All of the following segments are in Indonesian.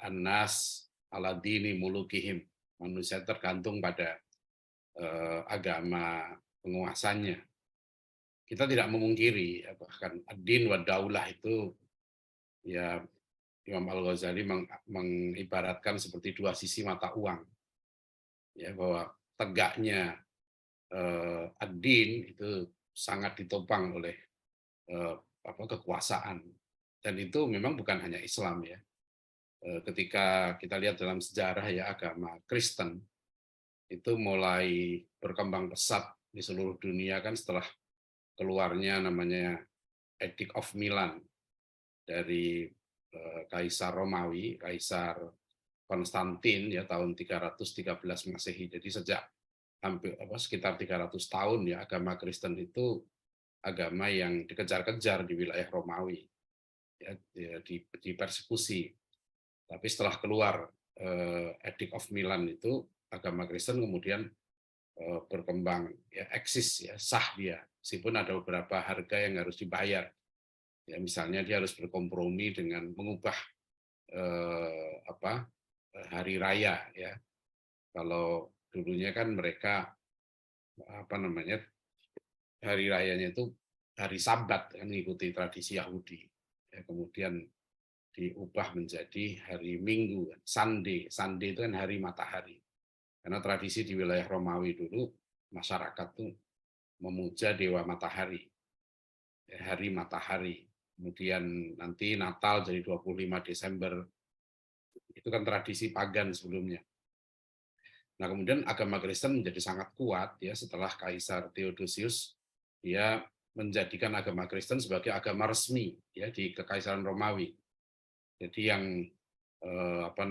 An-nas ala dini mulukihim. Manusia tergantung pada agama penguasanya. Kita tidak memungkiri, bahkan ad-din wa daulah itu ya Imam Al-Ghazali mengibaratkan seperti dua sisi mata uang, ya, bahwa tegaknya ad-din itu sangat ditopang oleh kekuasaan, dan itu memang bukan hanya Islam ya. Ketika kita lihat dalam sejarah ya, agama Kristen itu mulai berkembang pesat di seluruh dunia kan setelah keluarnya namanya Edict of Milan dari Kaisar Romawi, Kaisar Konstantin ya, tahun 313 Masehi. Jadi sejak sekitar 300 tahun ya, agama Kristen itu agama yang dikejar-kejar di wilayah Romawi, ya, dipersekusi. Tapi setelah keluar Edict of Milan itu, agama Kristen kemudian berkembang, ya, eksis, ya, sah dia, meskipun ada beberapa harga yang harus dibayar. Ya, misalnya dia harus berkompromi dengan mengubah hari raya ya. Kalau dulunya kan mereka hari rayanya itu hari Sabat, kan mengikuti tradisi Yahudi. Ya, kemudian diubah menjadi hari Minggu, Sunday. Sunday itu kan hari matahari. Karena tradisi di wilayah Romawi dulu, masyarakat tuh memuja dewa matahari, hari matahari. Kemudian nanti Natal jadi 25 Desember, itu kan tradisi pagan sebelumnya. Nah, kemudian agama Kristen menjadi sangat kuat ya setelah Kaisar Theodosius, dia menjadikan agama Kristen sebagai agama resmi ya di Kekaisaran Romawi. Jadi yang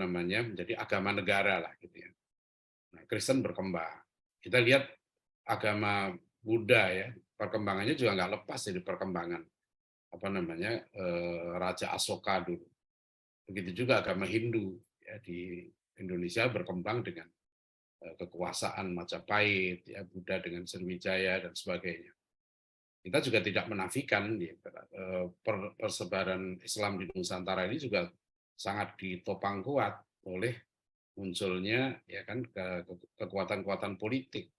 menjadi agama negara lah gitu ya. Nah, Kristen berkembang. Kita lihat agama Buddha ya, perkembangannya juga nggak lepas dari perkembangan Raja Asoka dulu. Begitu juga agama Hindu ya, di Indonesia berkembang dengan kekuasaan Majapahit, ya, Buddha dengan Sriwijaya dan sebagainya. Kita juga tidak menafikan ya, persebaran Islam di Nusantara ini juga sangat ditopang kuat oleh munculnya ya kan kekuatan-kekuatan politik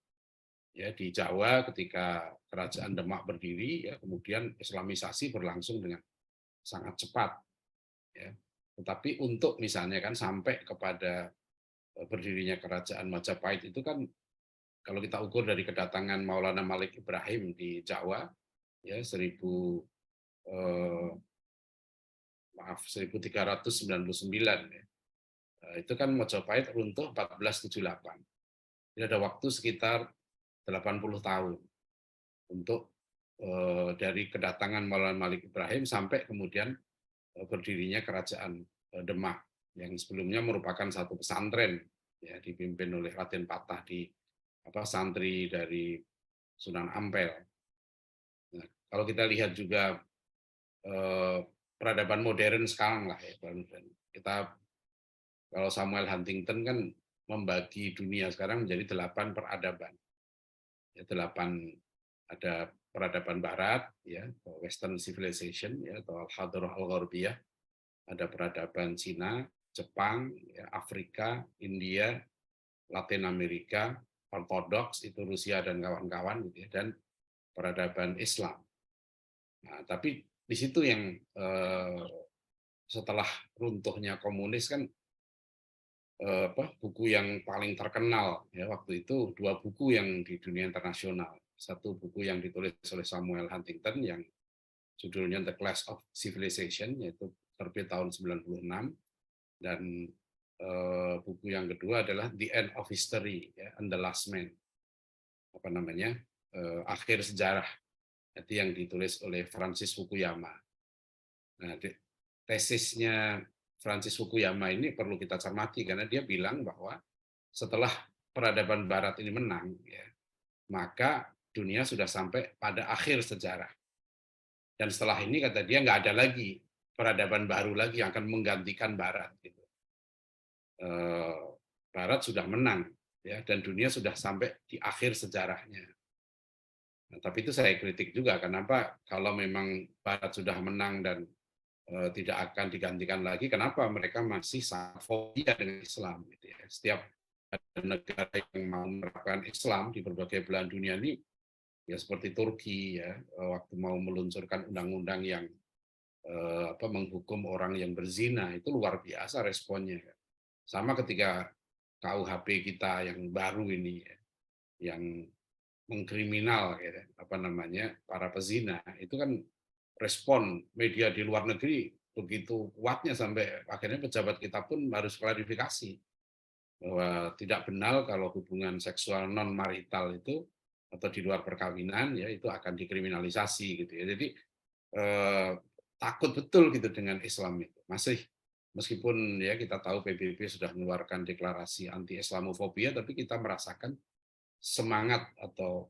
ya di Jawa ketika Kerajaan Demak berdiri ya, kemudian Islamisasi berlangsung dengan sangat cepat ya. Tetapi untuk misalnya kan sampai kepada berdirinya Kerajaan Majapahit itu kan kalau kita ukur dari kedatangan Maulana Malik Ibrahim di Jawa ya 1399 ya. Itu kan Majapahit runtuh 1478. Jadi ada waktu sekitar 80 tahun untuk dari kedatangan Maulana Malik Ibrahim sampai kemudian berdirinya Kerajaan Demak yang sebelumnya merupakan satu pesantren ya, dipimpin oleh Raden Patah di santri dari Sunan Ampel. Nah, kalau kita lihat juga peradaban modern sekarang lah ya, kita kalau Samuel Huntington kan membagi dunia sekarang menjadi 8 peradaban. Ya, 8 ada peradaban Barat ya, Western Civilization ya, atau Al-Hadarah Al-Gharbiyah, ada peradaban Cina, Jepang, ya, Afrika, India, Latin Amerika, Ortodoks itu Rusia dan kawan-kawan gitu ya, dan peradaban Islam. Nah, tapi di situ yang setelah runtuhnya komunis kan buku yang paling terkenal ya waktu itu, 2 buku yang di dunia internasional. Satu buku yang ditulis oleh Samuel Huntington yang judulnya The Clash of Civilization, yaitu terbit tahun 96, dan buku yang kedua adalah The End of History ya, and the Last Man, akhir sejarah, itu yang ditulis oleh Francis Fukuyama. Nah, tesisnya Francis Fukuyama ini perlu kita cermati karena dia bilang bahwa setelah peradaban Barat ini menang, ya, maka dunia sudah sampai pada akhir sejarah. Dan setelah ini kata dia nggak ada lagi peradaban baru lagi yang akan menggantikan Barat. Gitu. Barat sudah menang, ya, dan dunia sudah sampai di akhir sejarahnya. Nah, tapi itu saya kritik juga, kenapa kalau memang Barat sudah menang dan tidak akan digantikan lagi. Kenapa? Mereka masih sangat fobia dengan Islam. Gitu ya. Setiap ada negara yang mau menerapkan Islam di berbagai belahan dunia ini, ya seperti Turki ya, waktu mau meluncurkan undang-undang yang menghukum orang yang berzina, itu luar biasa responnya. Sama ketika KUHP kita yang baru ini, ya, yang mengkriminal ya, para pezina, itu kan respon media di luar negeri begitu kuatnya sampai akhirnya pejabat kita pun harus klarifikasi bahwa tidak benar kalau hubungan seksual non marital itu atau di luar perkawinan ya itu akan dikriminalisasi gitu ya. Jadi eh, takut betul gitu dengan Islam itu. Masih meskipun ya kita tahu PBB sudah mengeluarkan deklarasi anti Islamofobia, tapi kita merasakan semangat atau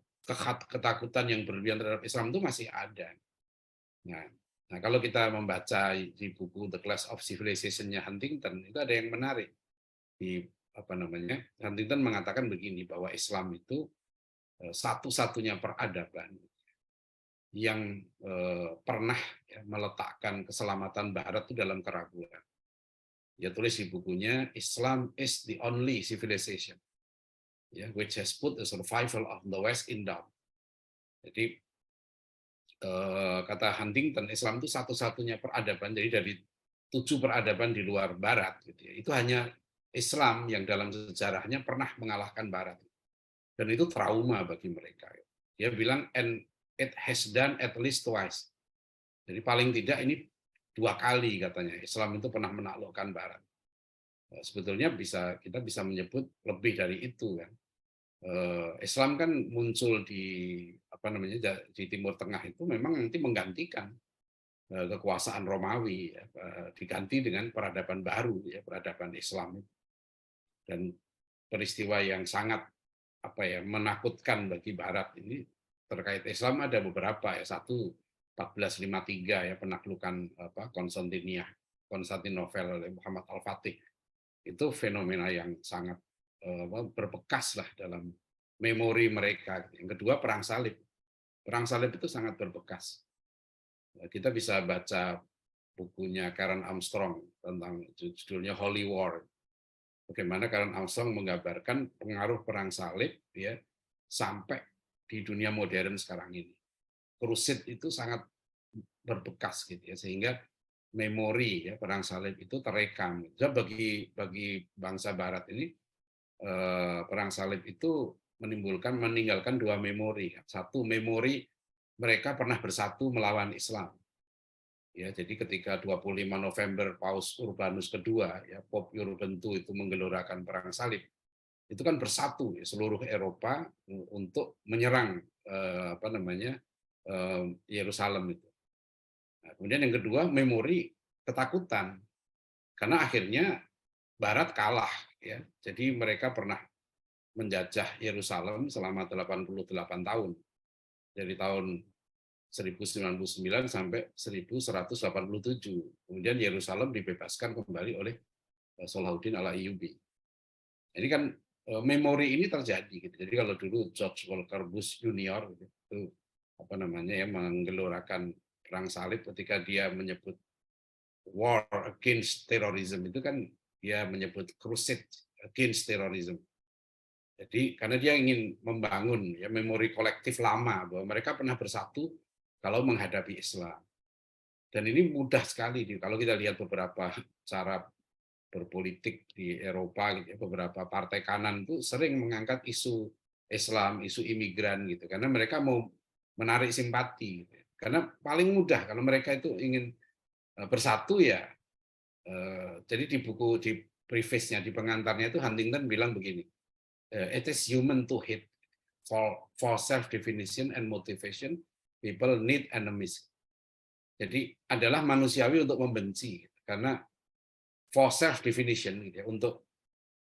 ketakutan yang berlebihan terhadap Islam itu masih ada. Nah, nah kalau kita membaca di buku The Clash of Civilization-nya Huntington, itu ada yang menarik. Di Huntington mengatakan begini, bahwa Islam itu satu-satunya peradaban yang pernah ya, meletakkan keselamatan Barat itu dalam keraguan. Dia tulis di bukunya, Islam is the only civilization ya, which has put the survival of the West in doubt. Jadi kata Huntington, Islam itu satu-satunya peradaban, jadi dari 7 peradaban di luar Barat, gitu ya, itu hanya Islam yang dalam sejarahnya pernah mengalahkan Barat. Dan itu trauma bagi mereka. Dia bilang, and it has done at least twice. Jadi paling tidak ini 2 kali katanya, Islam itu pernah menaklukkan Barat. Sebetulnya kita bisa menyebut lebih dari itu kan. Islam kan muncul di di Timur Tengah itu memang nanti menggantikan kekuasaan Romawi ya, diganti dengan peradaban baru ya, peradaban Islam. Dan peristiwa yang sangat menakutkan bagi Barat ini terkait Islam ada beberapa ya. Satu, 1453 ya, penaklukan Konstantinopel oleh Muhammad Al-Fatih. Itu fenomena yang sangat berbekas lah dalam memori mereka. Yang kedua, perang salib. Perang salib itu sangat berbekas. Kita bisa baca bukunya Karen Armstrong tentang judulnya Holy War. Bagaimana Karen Armstrong menggambarkan pengaruh perang salib ya sampai di dunia modern sekarang ini. Crusade itu sangat berbekas gitu ya, sehingga memori ya perang salib itu terekam. Jadi bagi bangsa Barat ini perang salib itu meninggalkan 2 memori. Satu, memori mereka pernah bersatu melawan Islam. Ya, jadi ketika 25 November Paus Urbanus kedua ya, Pope Urban II itu menggelurakan perang salib, itu kan bersatu ya, seluruh Eropa untuk menyerang Yerusalem itu. Nah, kemudian yang kedua, memori ketakutan, karena akhirnya Barat kalah ya. Jadi mereka pernah menjajah Yerusalem selama 88 tahun, dari tahun 1099 sampai 1187. Kemudian Yerusalem dibebaskan kembali oleh Salahuddin Al-Ayyubi. Jadi kan memori ini terjadi gitu. Jadi kalau dulu George Walker Bush Junior gitu, itu menggelurakan perang salib, ketika dia menyebut war against terrorism, itu kan dia menyebut crusade against terrorism. Jadi karena dia ingin membangun ya memori kolektif lama bahwa mereka pernah bersatu kalau menghadapi Islam. Dan ini mudah sekali kalau kita lihat beberapa cara berpolitik di Eropa gitu ya, beberapa partai kanan itu sering mengangkat isu Islam, isu imigran gitu, karena mereka mau menarik simpati gitu. Karena paling mudah kalau mereka itu ingin bersatu ya. Jadi di preface-nya, di pengantarnya itu Huntington bilang begini, it is human to hate, for self definition and motivation people need enemies. Jadi adalah manusiawi untuk membenci karena for self definition gitu ya, untuk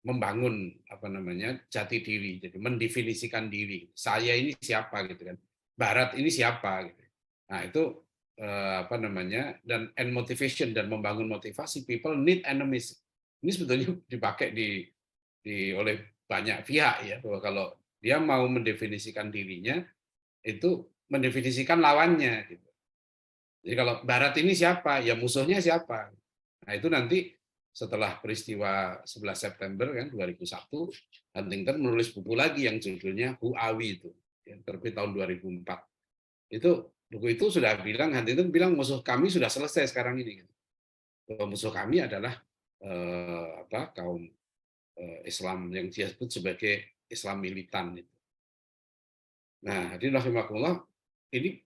membangun jati diri, jadi mendefinisikan diri, saya ini siapa gitu kan, Barat ini siapa gitu. Nah itu dan motivation, dan membangun motivasi, people need enemies. Ini sebetulnya dipakai oleh banyak pihak ya, bahwa kalau dia mau mendefinisikan dirinya itu mendefinisikan lawannya gitu. Jadi kalau Barat ini siapa? Ya musuhnya siapa? Nah itu nanti setelah peristiwa 11 September kan 2001, Huntington menulis buku lagi yang judulnya Who Are We itu, yang terbit tahun 2004. Itu buku itu sudah bilang, Huntington bilang musuh kami sudah selesai sekarang ini. Musuh kami adalah kaum Islam yang dia sebut sebagai Islam militan. Nah, jadi rahimahullah, ini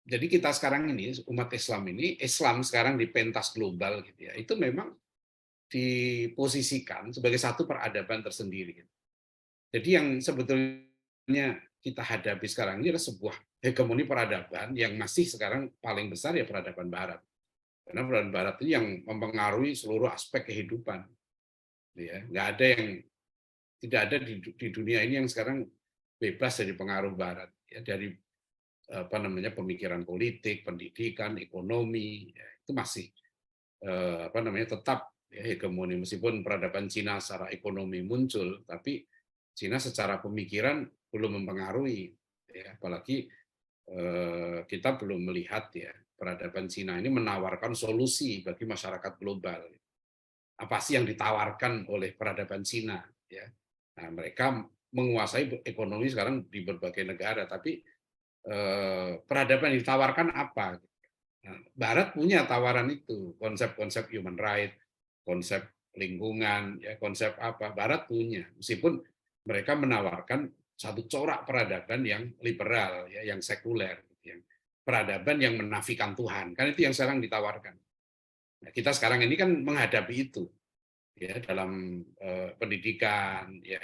jadi kita sekarang ini umat Islam ini, Islam sekarang di pentas global gitu ya, itu memang diposisikan sebagai satu peradaban tersendiri. Jadi yang sebetulnya kita hadapi sekarang ini adalah sebuah hegemoni peradaban yang masih sekarang paling besar ya peradaban Barat. Karena peradaban Barat ini yang mempengaruhi seluruh aspek kehidupan. Ya, nggak ada yang tidak ada di dunia ini yang sekarang bebas dari pengaruh Barat. Ya, dari pemikiran politik, pendidikan, ekonomi, ya, itu masih tetap ya, hegemoni meskipun peradaban Cina secara ekonomi muncul, tapi Cina secara pemikiran belum mempengaruhi, ya, apalagi kita belum melihat ya peradaban Cina ini menawarkan solusi bagi masyarakat global. Apa sih yang ditawarkan oleh peradaban Cina? Ya, nah, mereka menguasai ekonomi sekarang di berbagai negara, tapi peradaban yang ditawarkan apa? Nah, Barat punya tawaran itu, konsep-konsep human right, konsep lingkungan, ya konsep apa? Barat punya, meskipun mereka menawarkan satu corak peradaban yang liberal, ya, yang sekuler, yang peradaban yang menafikan Tuhan, kan itu yang sekarang ditawarkan. Nah, kita sekarang ini kan menghadapi itu, ya dalam pendidikan, ya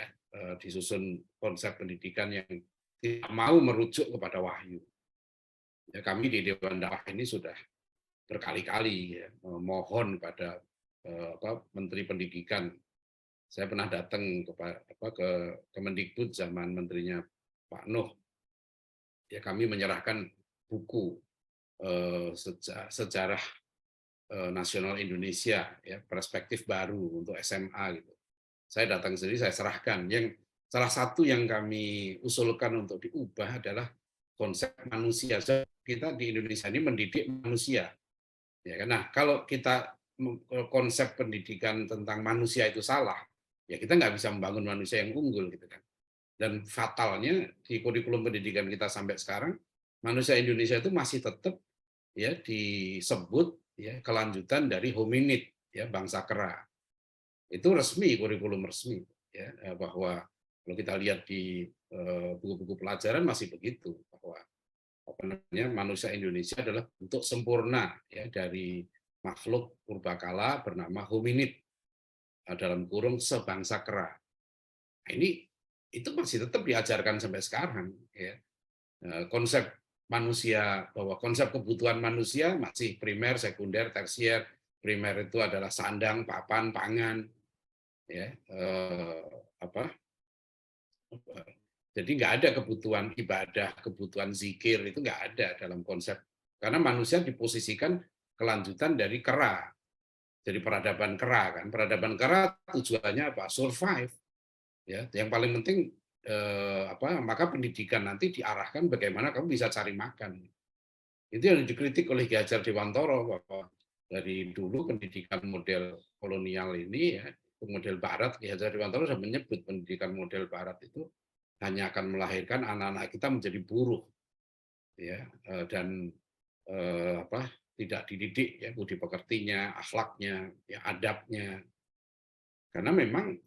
disusun konsep pendidikan yang tidak mau merujuk kepada wahyu. Ya, kami di Dewan Dakwah ini sudah berkali-kali ya, mohon pada Menteri Pendidikan. Saya pernah datang ke Kemendikbud zaman menterinya Pak Nuh. Ya, kami menyerahkan buku sejarah nasional Indonesia, ya, perspektif baru untuk SMA gitu. Saya datang sendiri, saya serahkan. Yang salah satu yang kami usulkan untuk diubah adalah konsep manusia. Kita di Indonesia ini mendidik manusia. Ya kan? Nah, kalau kita konsep pendidikan tentang manusia itu salah, ya kita nggak bisa membangun manusia yang unggul gitu kan. Dan fatalnya di kurikulum pendidikan kita sampai sekarang, manusia Indonesia itu masih tetap ya disebut ya kelanjutan dari hominid, ya bangsa kera. Itu resmi, kurikulum resmi ya, bahwa kalau kita lihat di buku-buku pelajaran masih begitu, bahwa manusia Indonesia adalah bentuk sempurna ya dari makhluk purbakala bernama hominid, dalam kurung sebangsa kera. Nah, ini itu masih tetap diajarkan sampai sekarang ya. Konsep manusia, bahwa konsep kebutuhan manusia masih primer, sekunder, tersier. Primer itu adalah sandang, papan, pangan, ya apa jadi nggak ada kebutuhan ibadah, kebutuhan zikir, itu nggak ada dalam konsep, karena manusia diposisikan kelanjutan dari kera, dari peradaban kera kan. Peradaban kera tujuannya apa? Survive, ya. Yang paling penting maka pendidikan nanti diarahkan bagaimana kamu bisa cari makan. Itu yang dikritik oleh Ki Hajar Dewantoro, bahwa dari dulu pendidikan model kolonial ini ya, model barat, Ki Hajar Dewantoro sudah menyebut pendidikan model barat itu hanya akan melahirkan anak-anak kita menjadi buruh, ya, dan tidak dididik ya budi pekertinya, akhlaknya, ya adabnya. Karena memang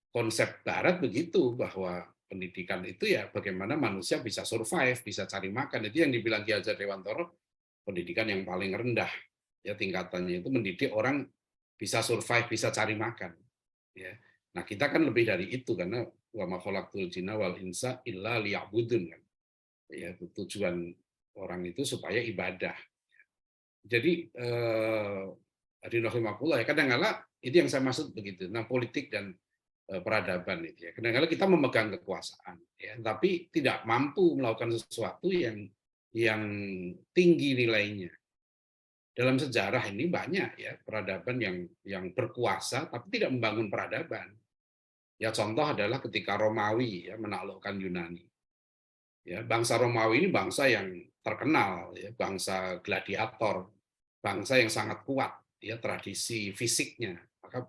konsep barat begitu, bahwa pendidikan itu ya bagaimana manusia bisa survive, bisa cari makan. Itu yang dibilang Ki Hajar Dewantoro, pendidikan yang paling rendah ya tingkatannya itu mendidik orang bisa survive, bisa cari makan, ya. Nah, kita kan lebih dari itu, karena wa ma khalaqtul jinna wal insa illa liya'budun kan. Ya, tujuan orang itu supaya ibadah. Jadi hadirin rahimakumullah, ya kadang-kala itu yang saya maksud begitu. Nah, politik dan peradaban itu ya. Kadang-kala kita memegang kekuasaan ya, tapi tidak mampu melakukan sesuatu yang tinggi nilainya. Dalam sejarah ini banyak ya peradaban yang berkuasa tapi tidak membangun peradaban. Ya contoh adalah ketika Romawi ya menaklukkan Yunani. Ya, bangsa Romawi ini bangsa yang terkenal, ya, bangsa gladiator, bangsa yang sangat kuat, ya, tradisi fisiknya. Maka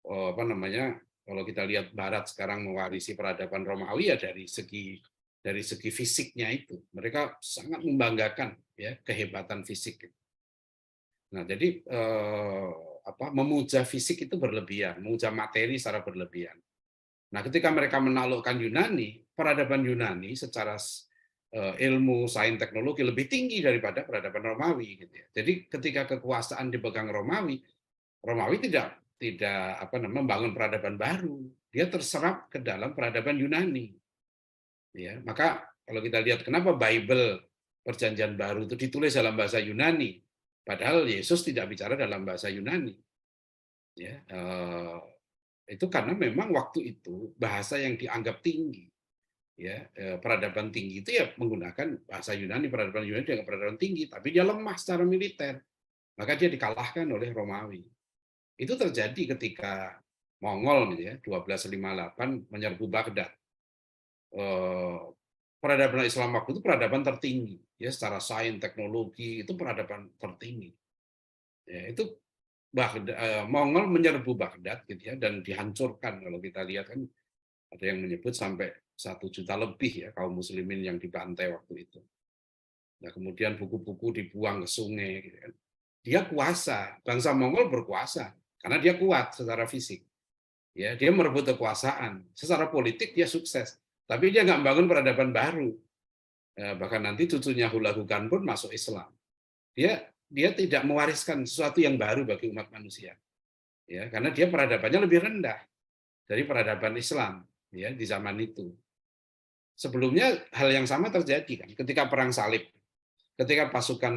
apa namanya, kalau kita lihat Barat sekarang mewarisi peradaban Romawi ya dari segi fisiknya itu, mereka sangat membanggakan ya kehebatan fisik. Nah, jadi memuja fisik itu berlebihan, memuja materi secara berlebihan. Nah, ketika mereka menaklukkan Yunani, peradaban Yunani secara ilmu, sains, teknologi lebih tinggi daripada peradaban Romawi gitu ya. Jadi ketika kekuasaan dipegang Romawi, Romawi tidak membangun peradaban baru. Dia terserap ke dalam peradaban Yunani. Ya, maka kalau kita lihat kenapa Bible Perjanjian Baru itu ditulis dalam bahasa Yunani, padahal Yesus tidak bicara dalam bahasa Yunani. Ya, itu karena memang waktu itu bahasa yang dianggap tinggi, ya, peradaban tinggi itu ya menggunakan bahasa Yunani, peradaban Yunani dianggap peradaban tinggi, tapi dia lemah secara militer, maka dia dikalahkan oleh Romawi. Itu terjadi ketika Mongol gitu ya, 1258 menyerbu Baghdad. Peradaban Islam waktu itu peradaban tertinggi, ya, secara sains, teknologi itu peradaban tertinggi. Ya, itu Mongol menyerbu Baghdad gitu ya, dan dihancurkan. Kalau kita lihat kan ada yang menyebut sampai 1 juta lebih ya kaum muslimin yang dibantai waktu itu. Nah, kemudian buku-buku dibuang ke sungai gitu kan. Dia kuasa, bangsa Mongol berkuasa karena dia kuat secara fisik. Ya, dia merebut kekuasaan. Secara politik dia sukses, tapi dia nggak membangun peradaban baru. Ya, bahkan nanti cucunya Hulagu Khan pun masuk Islam. Dia tidak mewariskan sesuatu yang baru bagi umat manusia. Ya, karena dia peradabannya lebih rendah dari peradaban Islam ya di zaman itu. Sebelumnya hal yang sama terjadi kan ketika perang salib. Ketika pasukan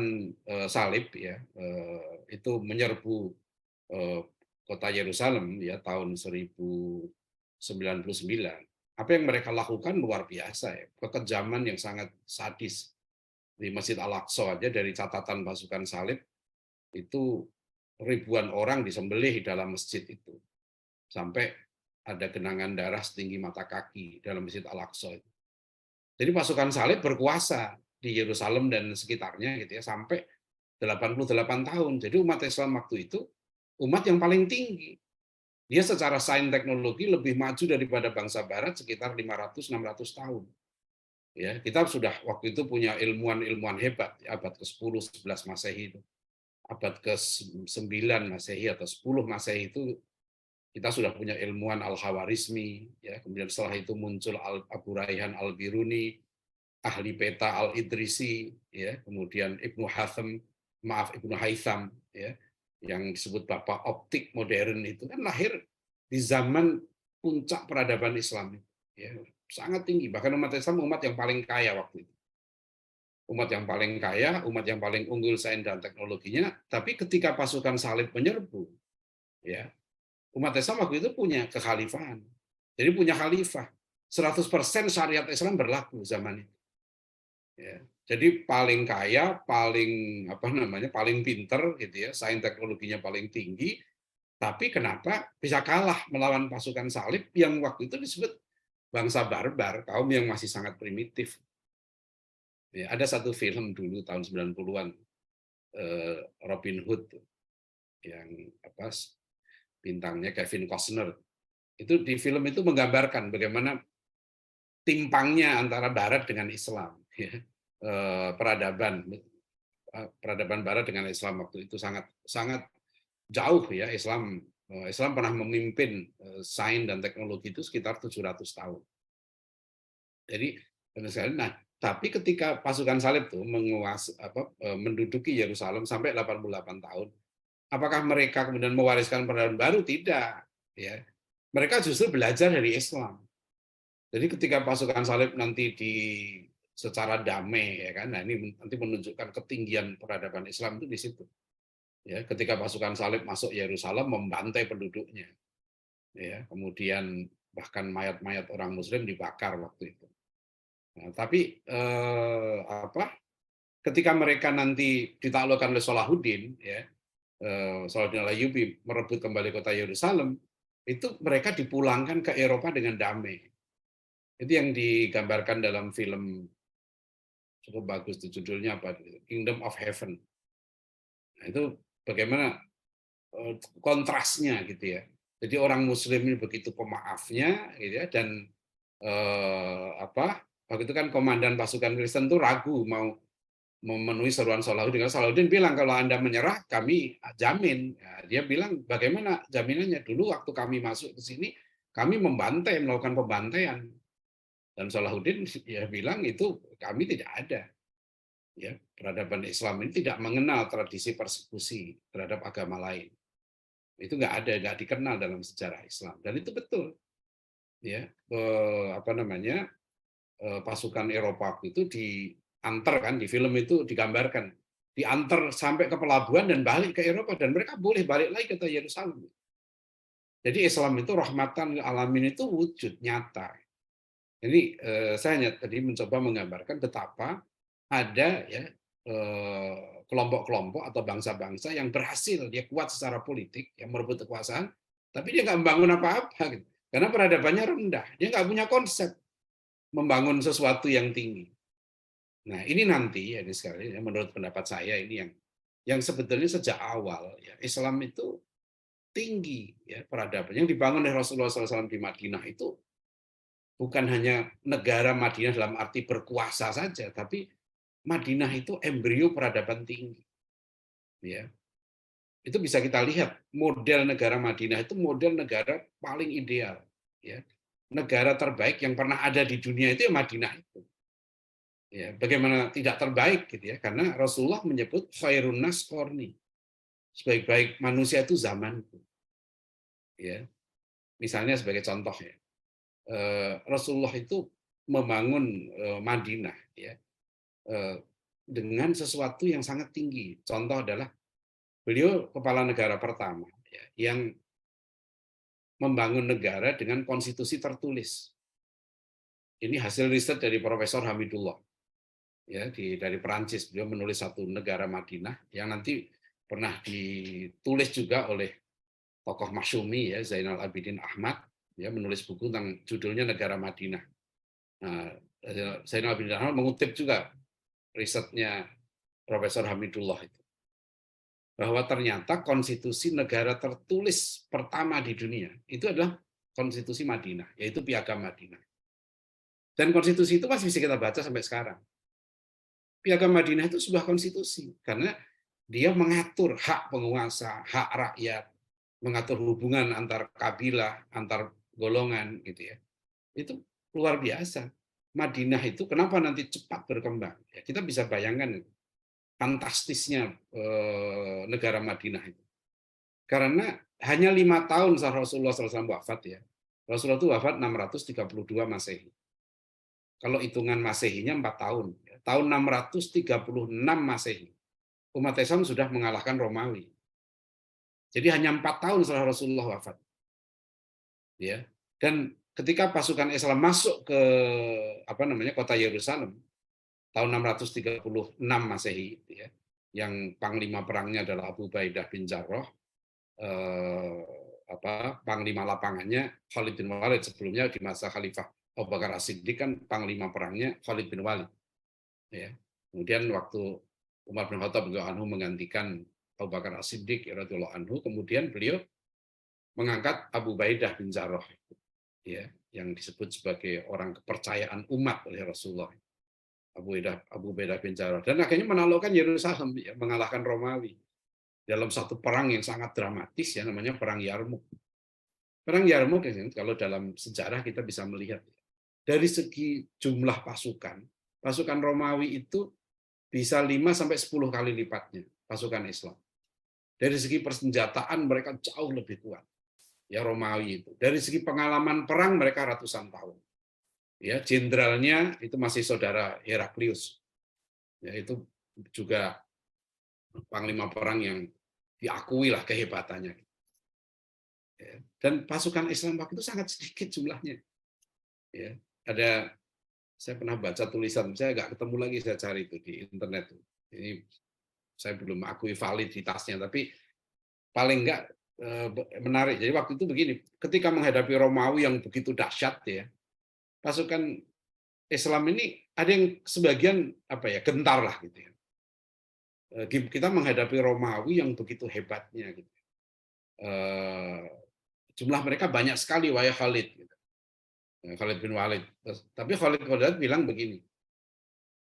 salib ya itu menyerbu kota Yerusalem ya tahun 1099. Apa yang mereka lakukan luar biasa ya, kekejaman yang sangat sadis. Di Masjid Al-Aqsa aja dari catatan pasukan salib itu ribuan orang disembelih dalam masjid itu. Sampai ada genangan darah setinggi mata kaki dalam Masjid Al-Aqsa itu. Jadi pasukan salib berkuasa di Yerusalem dan sekitarnya gitu ya sampai 88 tahun. Jadi umat Islam waktu itu umat yang paling tinggi. Dia secara sains teknologi lebih maju daripada bangsa barat sekitar 500-600 tahun. Ya, kita sudah waktu itu punya ilmuwan-ilmuwan hebat di abad ke-10, 11 Masehi itu. Abad ke-9 Masehi atau 10 Masehi itu kita sudah punya ilmuwan Al-Khawarizmi, ya, kemudian setelah itu muncul Abu Raihan Al-Biruni, ahli peta Al-Idrisi, ya, kemudian Ibnu Haytham, ya, yang disebut bapak optik modern itu kan lahir di zaman puncak peradaban Islam, ya, sangat tinggi. Bahkan umat Islam umat yang paling kaya waktu itu. Umat yang paling kaya, umat yang paling unggul sains dan teknologinya, tapi ketika pasukan salib menyerbu, ya, umat Islam waktu itu punya kekhalifahan. Jadi punya khalifah. 100% syariat Islam berlaku zaman itu. Ya. Jadi paling kaya, paling pinter gitu ya, sains teknologinya paling tinggi, tapi kenapa bisa kalah melawan pasukan salib yang waktu itu disebut bangsa barbar, kaum yang masih sangat primitif. Ya, ada satu film dulu tahun 90-an, Robin Hood yang bintangnya Kevin Costner. Itu di film itu menggambarkan bagaimana timpangnya antara Barat dengan Islam. Ya. Peradaban Barat dengan Islam waktu itu sangat sangat jauh ya. Islam pernah memimpin sains dan teknologi itu sekitar 700 tahun. Jadi nah, tapi ketika pasukan salib itu menduduki Yerusalem sampai 88 tahun, apakah mereka kemudian mewariskan peradaban baru? Tidak, ya. Mereka justru belajar dari Islam. Jadi ketika pasukan salib nanti secara damai ya kan, nah ini nanti menunjukkan ketinggian peradaban Islam itu di situ. Ya, ketika pasukan salib masuk Yerusalem membantai penduduknya. Ya, kemudian bahkan mayat-mayat orang muslim dibakar waktu itu. Nah, tapi ketika mereka nanti ditaklukkan oleh Salahuddin ya, Salahuddin Ayyubi merebut kembali kota Yerusalem, itu mereka dipulangkan ke Eropa dengan damai. Itu yang digambarkan dalam film cukup bagus tuh judulnya apa? Kingdom of Heaven. Nah, itu bagaimana kontrasnya gitu ya. Jadi orang Muslim ini begitu pemaafnya, gitu ya, dan waktu itu kan komandan pasukan Kristen tuh ragu mau memenuhi seruan Salahuddin. Salahuddin bilang kalau Anda menyerah, kami jamin. Ya, dia bilang bagaimana jaminannya? Dulu waktu kami masuk ke sini, kami membantai, melakukan pembantaian. Dan Salahuddin ya bilang itu kami tidak ada. Ya, peradaban Islam ini tidak mengenal tradisi persekusi terhadap agama lain. Itu nggak ada, nggak dikenal dalam sejarah Islam. Dan itu betul. Ya, pasukan Eropa itu diantar kan di film itu digambarkan diantar sampai ke pelabuhan dan balik ke Eropa dan mereka boleh balik lagi ke Yerusalem. Jadi Islam itu rahmatan lil alamin itu wujud nyata. Jadi saya hanya tadi mencoba menggambarkan betapa ada ya kelompok-kelompok atau bangsa-bangsa yang berhasil dia kuat secara politik yang merebut kekuasaan, tapi dia nggak membangun apa-apa gitu. Karena peradabannya rendah, dia nggak punya konsep membangun sesuatu yang tinggi. Nah, ini nanti ya ini sekali menurut pendapat saya ini yang sebetulnya sejak awal ya Islam itu tinggi ya peradaban yang dibangun oleh Rasulullah SAW di Madinah itu bukan hanya negara Madinah dalam arti berkuasa saja, tapi Madinah itu embrio peradaban tinggi. Ya, itu bisa kita lihat model negara Madinah itu model negara paling ideal. Ya, negara terbaik yang pernah ada di dunia itu ya Madinah itu. Ya, bagaimana tidak terbaik gitu ya? Karena Rasulullah menyebut khairun nas qarni. Sebaik-baik manusia itu zamanku. Ya. Misalnya sebagai contoh ya. Rasulullah itu membangun Madinah ya dengan sesuatu yang sangat tinggi. Contoh adalah beliau kepala negara pertama ya, yang membangun negara dengan konstitusi tertulis. Ini hasil riset dari Profesor Hamidullah. Ya dari Perancis, beliau menulis satu negara Madinah yang nanti pernah ditulis juga oleh tokoh masyumi ya Zainal Abidin Ahmad, ya menulis buku tentang judulnya Negara Madinah. Nah, Zainal Abidin Ahmad mengutip juga risetnya Profesor Hamidullah itu bahwa ternyata konstitusi negara tertulis pertama di dunia itu adalah konstitusi Madinah, yaitu Piagam Madinah. Dan konstitusi itu masih bisa kita baca sampai sekarang. Piagam Madinah itu sebuah konstitusi karena dia mengatur hak penguasa, hak rakyat, mengatur hubungan antar kabilah, antar golongan gitu ya. Itu luar biasa. Madinah itu kenapa nanti cepat berkembang? Ya, kita bisa bayangkan fantastisnya negara Madinah itu. Karena hanya 5 tahun setelah Rasulullah SAW wafat ya. Rasulullah itu wafat 632 Masehi. Kalau hitungan Masehinya 4 tahun. Tahun 636 Masehi. Umat Islam sudah mengalahkan Romawi. Jadi hanya 4 tahun setelah Rasulullah wafat. Ya. Dan ketika pasukan Islam masuk ke kota Yerusalem tahun 636 Masehi ya, yang panglima perangnya adalah Abu Ubaidah bin Jarrah, panglima lapangannya Khalid bin Walid, sebelumnya di masa Khalifah Abu Bakar As-Siddiq kan panglima perangnya Khalid bin Walid. Ya. Kemudian waktu Umar bin Khattab radhiyallahu menggantikan Abu Bakar As-Siddiq radhiyallahu anhu, kemudian beliau mengangkat Abu Ubaidah bin Jarrah ya, yang disebut sebagai orang kepercayaan umat oleh Rasulullah. Abu Ubaidah bin Jarrah dan akhirnya menaklukkan Yerusalem ya, mengalahkan Romawi dalam satu perang yang sangat dramatis ya namanya perang Yarmuk. Perang Yarmuk kalau dalam sejarah kita bisa melihat dari segi jumlah pasukan, pasukan Romawi itu bisa 5 sampai 10 kali lipatnya pasukan Islam. Dari segi persenjataan mereka jauh lebih kuat. Ya Romawi itu. Dari segi pengalaman perang mereka ratusan tahun. Ya, jenderalnya itu masih saudara Heraklius. Ya, itu juga panglima perang yang diakui lah kehebatannya. Ya, dan pasukan Islam waktu itu sangat sedikit jumlahnya. Ya, saya pernah baca tulisan, saya nggak ketemu lagi, saya cari itu di internet. Ini saya belum akui validitasnya, tapi paling nggak menarik. Jadi waktu itu begini, ketika menghadapi Romawi yang begitu dahsyat ya, pasukan Islam ini ada yang sebagian gentar lah gitu ya. Kita menghadapi Romawi yang begitu hebatnya gitu. Jumlah mereka banyak sekali, wahai Khalid gitu. Khalid bin Walid. Tapi Khalid bin Walid bilang begini,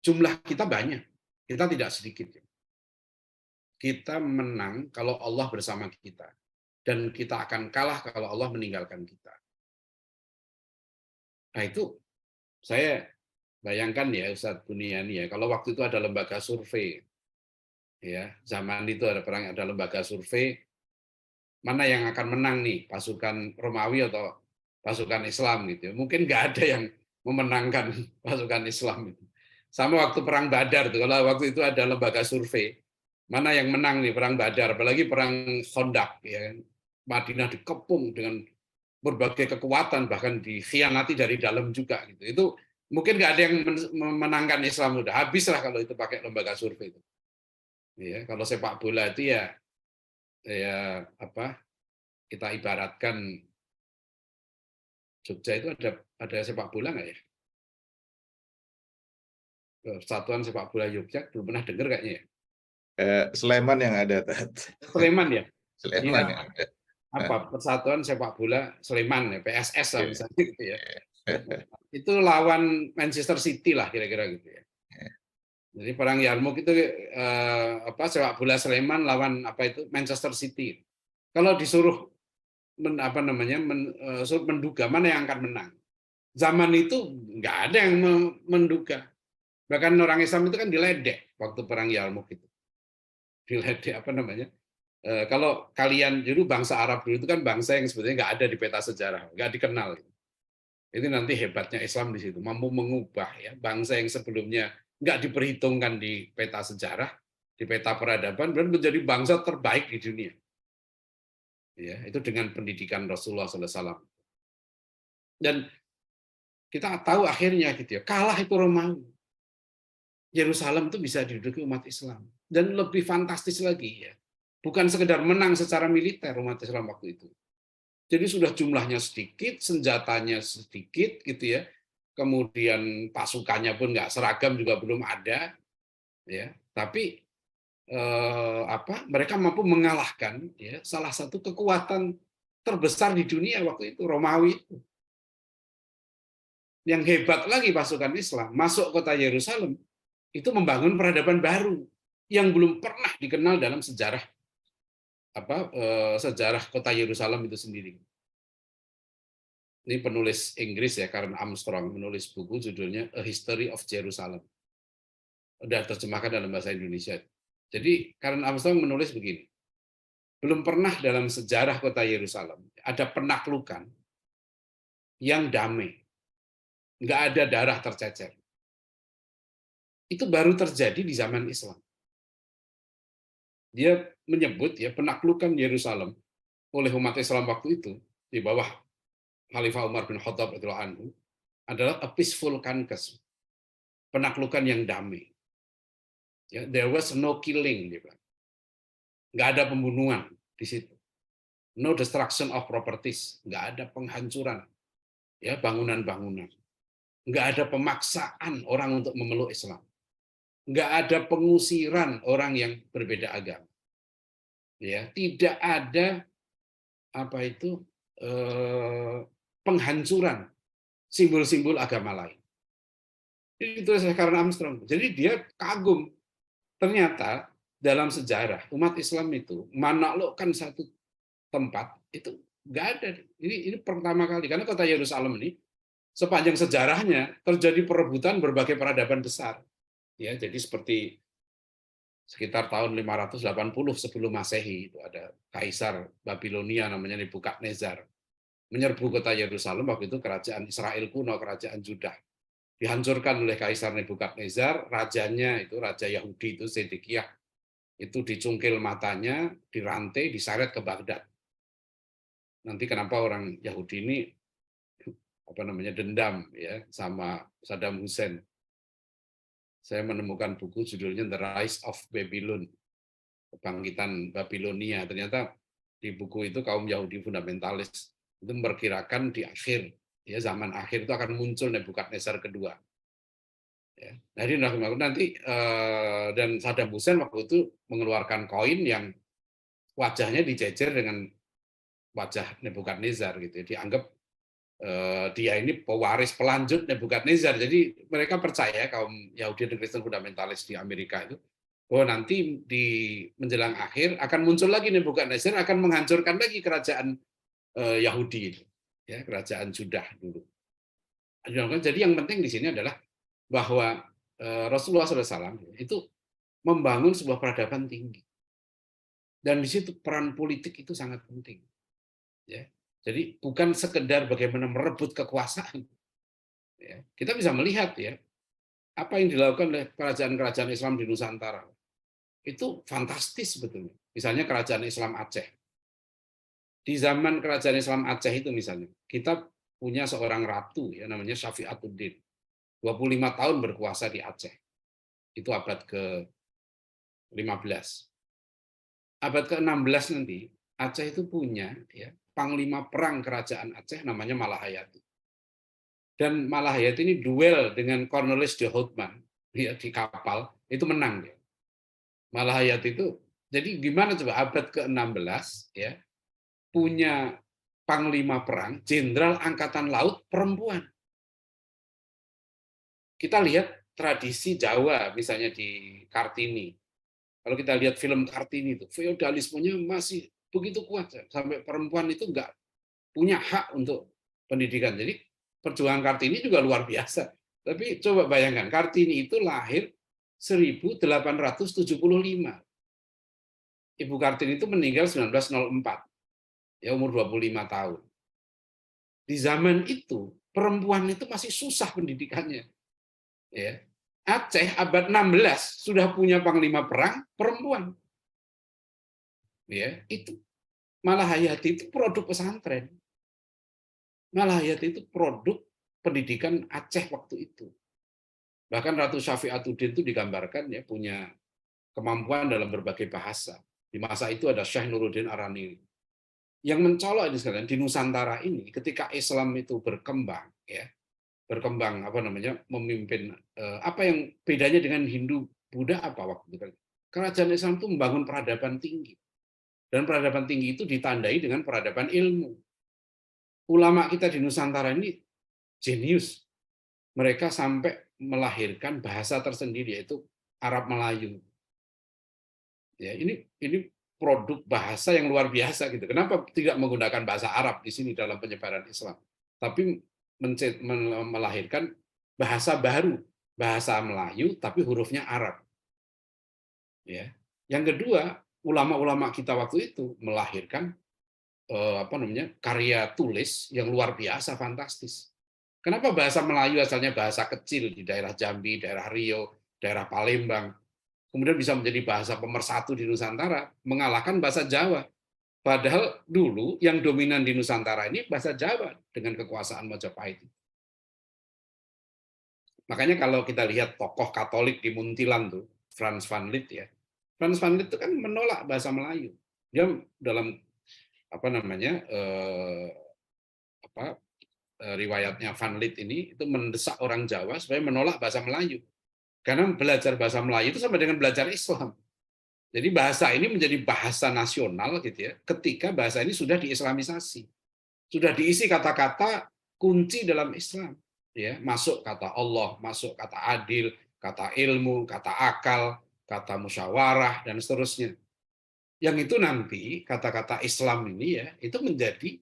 jumlah kita banyak, kita tidak sedikit. Kita menang kalau Allah bersama kita, dan kita akan kalah kalau Allah meninggalkan kita. Nah itu saya bayangkan ya Ustadz Buniani ya, kalau waktu itu ada lembaga survei, ya zaman itu ada lembaga survei, mana yang akan menang nih, pasukan Romawi atau pasukan Islam gitu ya. Mungkin nggak ada yang memenangkan pasukan Islam itu. Sama waktu perang Badar tuh, kalau waktu itu ada lembaga survei, mana yang menang nih perang Badar, apalagi perang Khandaq ya kan. Madinah dikepung dengan berbagai kekuatan, bahkan dikhianati dari dalam juga gitu. Itu mungkin nggak ada yang memenangkan Islam, udah habislah kalau itu pakai lembaga survei itu. Ya, kalau sepak bola itu ya kita ibaratkan Jogja itu ada sepak bola nggak ya? Persatuan Sepak Bola Jogja belum pernah dengar kayaknya ya. Sleman yang ada, Sleman ya? Sleman Iya, yang ada. Persatuan Sepak Bola Sleman ya, PSS lah Iya. misalnya gitu ya. Itu lawan Manchester City lah kira-kira gitu ya. Jadi perang Yarmouk itu sepak bola Sleman lawan Manchester City. Kalau disuruh menduga mana yang akan menang. Zaman itu nggak ada yang menduga. Bahkan orang Islam itu kan diledek waktu perang Yarmouk itu. Diledek kalau kalian dulu bangsa Arab dulu itu kan bangsa yang sebetulnya nggak ada di peta sejarah, nggak dikenal. Itu nanti hebatnya Islam di situ, mampu mengubah ya bangsa yang sebelumnya nggak diperhitungkan di peta sejarah, di peta peradaban, dan menjadi bangsa terbaik di dunia. Ya, itu dengan pendidikan Rasulullah SAW. Dan kita tahu akhirnya gitu ya, kalah itu Romawi. Yerusalem itu bisa diduduki umat Islam. Dan lebih fantastis lagi ya, bukan sekedar menang secara militer umat Islam waktu itu. Jadi sudah jumlahnya sedikit, senjatanya sedikit gitu ya. Kemudian pasukannya pun nggak seragam juga belum ada ya. Tapi mereka mampu mengalahkan ya salah satu kekuatan terbesar di dunia waktu itu, Romawi. Yang hebat lagi pasukan Islam masuk kota Yerusalem itu membangun peradaban baru yang belum pernah dikenal dalam sejarah sejarah kota Yerusalem itu sendiri. Ini penulis Inggris ya, Karen Armstrong, menulis buku judulnya A History of Jerusalem. Udah terjemahkan dalam bahasa Indonesia. Jadi Karen Armstrong menulis begini, belum pernah dalam sejarah kota Yerusalem ada penaklukan yang damai. Nggak ada darah tercecer. Itu baru terjadi di zaman Islam. Dia menyebut ya penaklukan Yerusalem oleh umat Islam waktu itu di bawah Khalifah Umar bin Khattab radhiyallahu anhu adalah a peaceful conquest, penaklukan yang damai. Ya, there was no killing, dia bilang. Nggak ada pembunuhan di situ. No destruction of properties, nggak ada penghancuran ya bangunan-bangunan. Nggak ada pemaksaan orang untuk memeluk Islam. Nggak ada pengusiran orang yang berbeda agama. Ya, tidak ada penghancuran simbol-simbol agama lain. Itu karena Armstrong. Jadi dia kagum. Ternyata dalam sejarah umat Islam itu menaklukkan satu tempat itu nggak ada. Ini pertama kali karena kota Yerusalem ini sepanjang sejarahnya terjadi perebutan berbagai peradaban besar. Ya, jadi seperti sekitar tahun 580 sebelum Masehi itu ada kaisar Babilonia namanya Nebukadnezar menyerbu kota Yerusalem. Waktu itu kerajaan Israel kuno, kerajaan Judah dihancurkan oleh kaisar Nebukadnezar. Rajanya itu raja Yahudi itu Zedekiah itu dicungkil matanya, dirantai, diseret ke Baghdad. Nanti kenapa orang Yahudi ini dendam ya sama Saddam Hussein. Saya menemukan buku judulnya The Rise of Babylon, kebangkitan Babilonia. Ternyata di buku itu kaum Yahudi fundamentalis itu memperkirakan di akhir ya zaman akhir itu akan muncul Nebukadnezar kedua. Ya. Jadi nanti dan Saddam Hussein waktu itu mengeluarkan koin yang wajahnya dijejer dengan wajah Nebukadnezar gitu. Dianggap dia ini pewaris pelanjut Nebukadnezar. Jadi mereka percaya kaum Yahudi dan Kristen fundamentalis di Amerika itu bahwa nanti di menjelang akhir akan muncul lagi Nebukadnezar akan menghancurkan lagi kerajaan Yahudi, ya kerajaan Judah dulu. Jadi yang penting di sini adalah bahwa Rasulullah SAW itu membangun sebuah peradaban tinggi dan di situ peran politik itu sangat penting. Ya, jadi bukan sekedar bagaimana merebut kekuasaan. Ya, kita bisa melihat ya apa yang dilakukan oleh kerajaan-kerajaan Islam di Nusantara itu fantastis sebetulnya. Misalnya kerajaan Islam Aceh. Di zaman kerajaan Islam Aceh itu misalnya kita punya seorang ratu ya namanya Syafi'atuddin. 25 tahun berkuasa di Aceh. Itu abad ke-15. Abad ke-16 nanti Aceh itu punya ya panglima perang kerajaan Aceh namanya Malahayati. Dan Malahayati ini duel dengan Cornelis de Houtman ya, di kapal, itu menang dia. Malahayati itu jadi gimana coba abad ke-16 ya punya panglima perang jenderal angkatan laut perempuan. Kita lihat tradisi Jawa misalnya di Kartini. Kalau kita lihat film Kartini itu, feodalismenya masih begitu kuat sampai perempuan itu nggak punya hak untuk pendidikan. Jadi perjuangan Kartini juga luar biasa. Tapi coba bayangkan, Kartini itu lahir 1875. Ibu Kartini itu meninggal 1904, ya umur 25 tahun. Di zaman itu, perempuan itu masih susah pendidikannya. Ya. Aceh abad 16 sudah punya panglima perang perempuan. Ya, itu Malahayati itu produk pesantren. Malahayati itu produk pendidikan Aceh waktu itu. Bahkan Ratu Syafi'atuddin itu digambarkan ya punya kemampuan dalam berbagai bahasa. Di masa itu ada Syekh Nuruddin Aranili. Yang mencolok ini sekarang di Nusantara ini ketika Islam itu berkembang ya, berkembang apa namanya memimpin apa yang bedanya dengan Hindu Buddha apa waktu itu? Kerajaan Islam itu membangun peradaban tinggi. Dan peradaban tinggi itu ditandai dengan peradaban ilmu. Ulama kita di Nusantara ini jenius. Mereka sampai melahirkan bahasa tersendiri yaitu Arab Melayu. Ya, ini produk bahasa yang luar biasa gitu. Kenapa tidak menggunakan bahasa Arab di sini dalam penyebaran Islam? Tapi melahirkan bahasa baru, bahasa Melayu tapi hurufnya Arab. Ya. Yang kedua, ulama-ulama kita waktu itu melahirkan apa namanya karya tulis yang luar biasa fantastis. Kenapa bahasa Melayu asalnya bahasa kecil di daerah Jambi, daerah Riau, daerah Palembang, kemudian bisa menjadi bahasa pemersatu di Nusantara, mengalahkan bahasa Jawa. Padahal dulu yang dominan di Nusantara ini bahasa Jawa dengan kekuasaan Majapahit. Makanya kalau kita lihat tokoh Katolik di Muntilan tuh, Frans van Lith ya. Frans van Lith itu kan menolak bahasa Melayu. Dia dalam apa namanya riwayatnya Van Lith ini itu mendesak orang Jawa supaya menolak bahasa Melayu. Karena belajar bahasa Melayu itu sama dengan belajar Islam. Jadi bahasa ini menjadi bahasa nasional gitu ya, ketika bahasa ini sudah diislamisasi. Sudah diisi kata-kata kunci dalam Islam, ya, masuk kata Allah, masuk kata adil, kata ilmu, kata akal, kata musyawarah dan seterusnya. Yang itu nanti kata-kata Islam ini ya, itu menjadi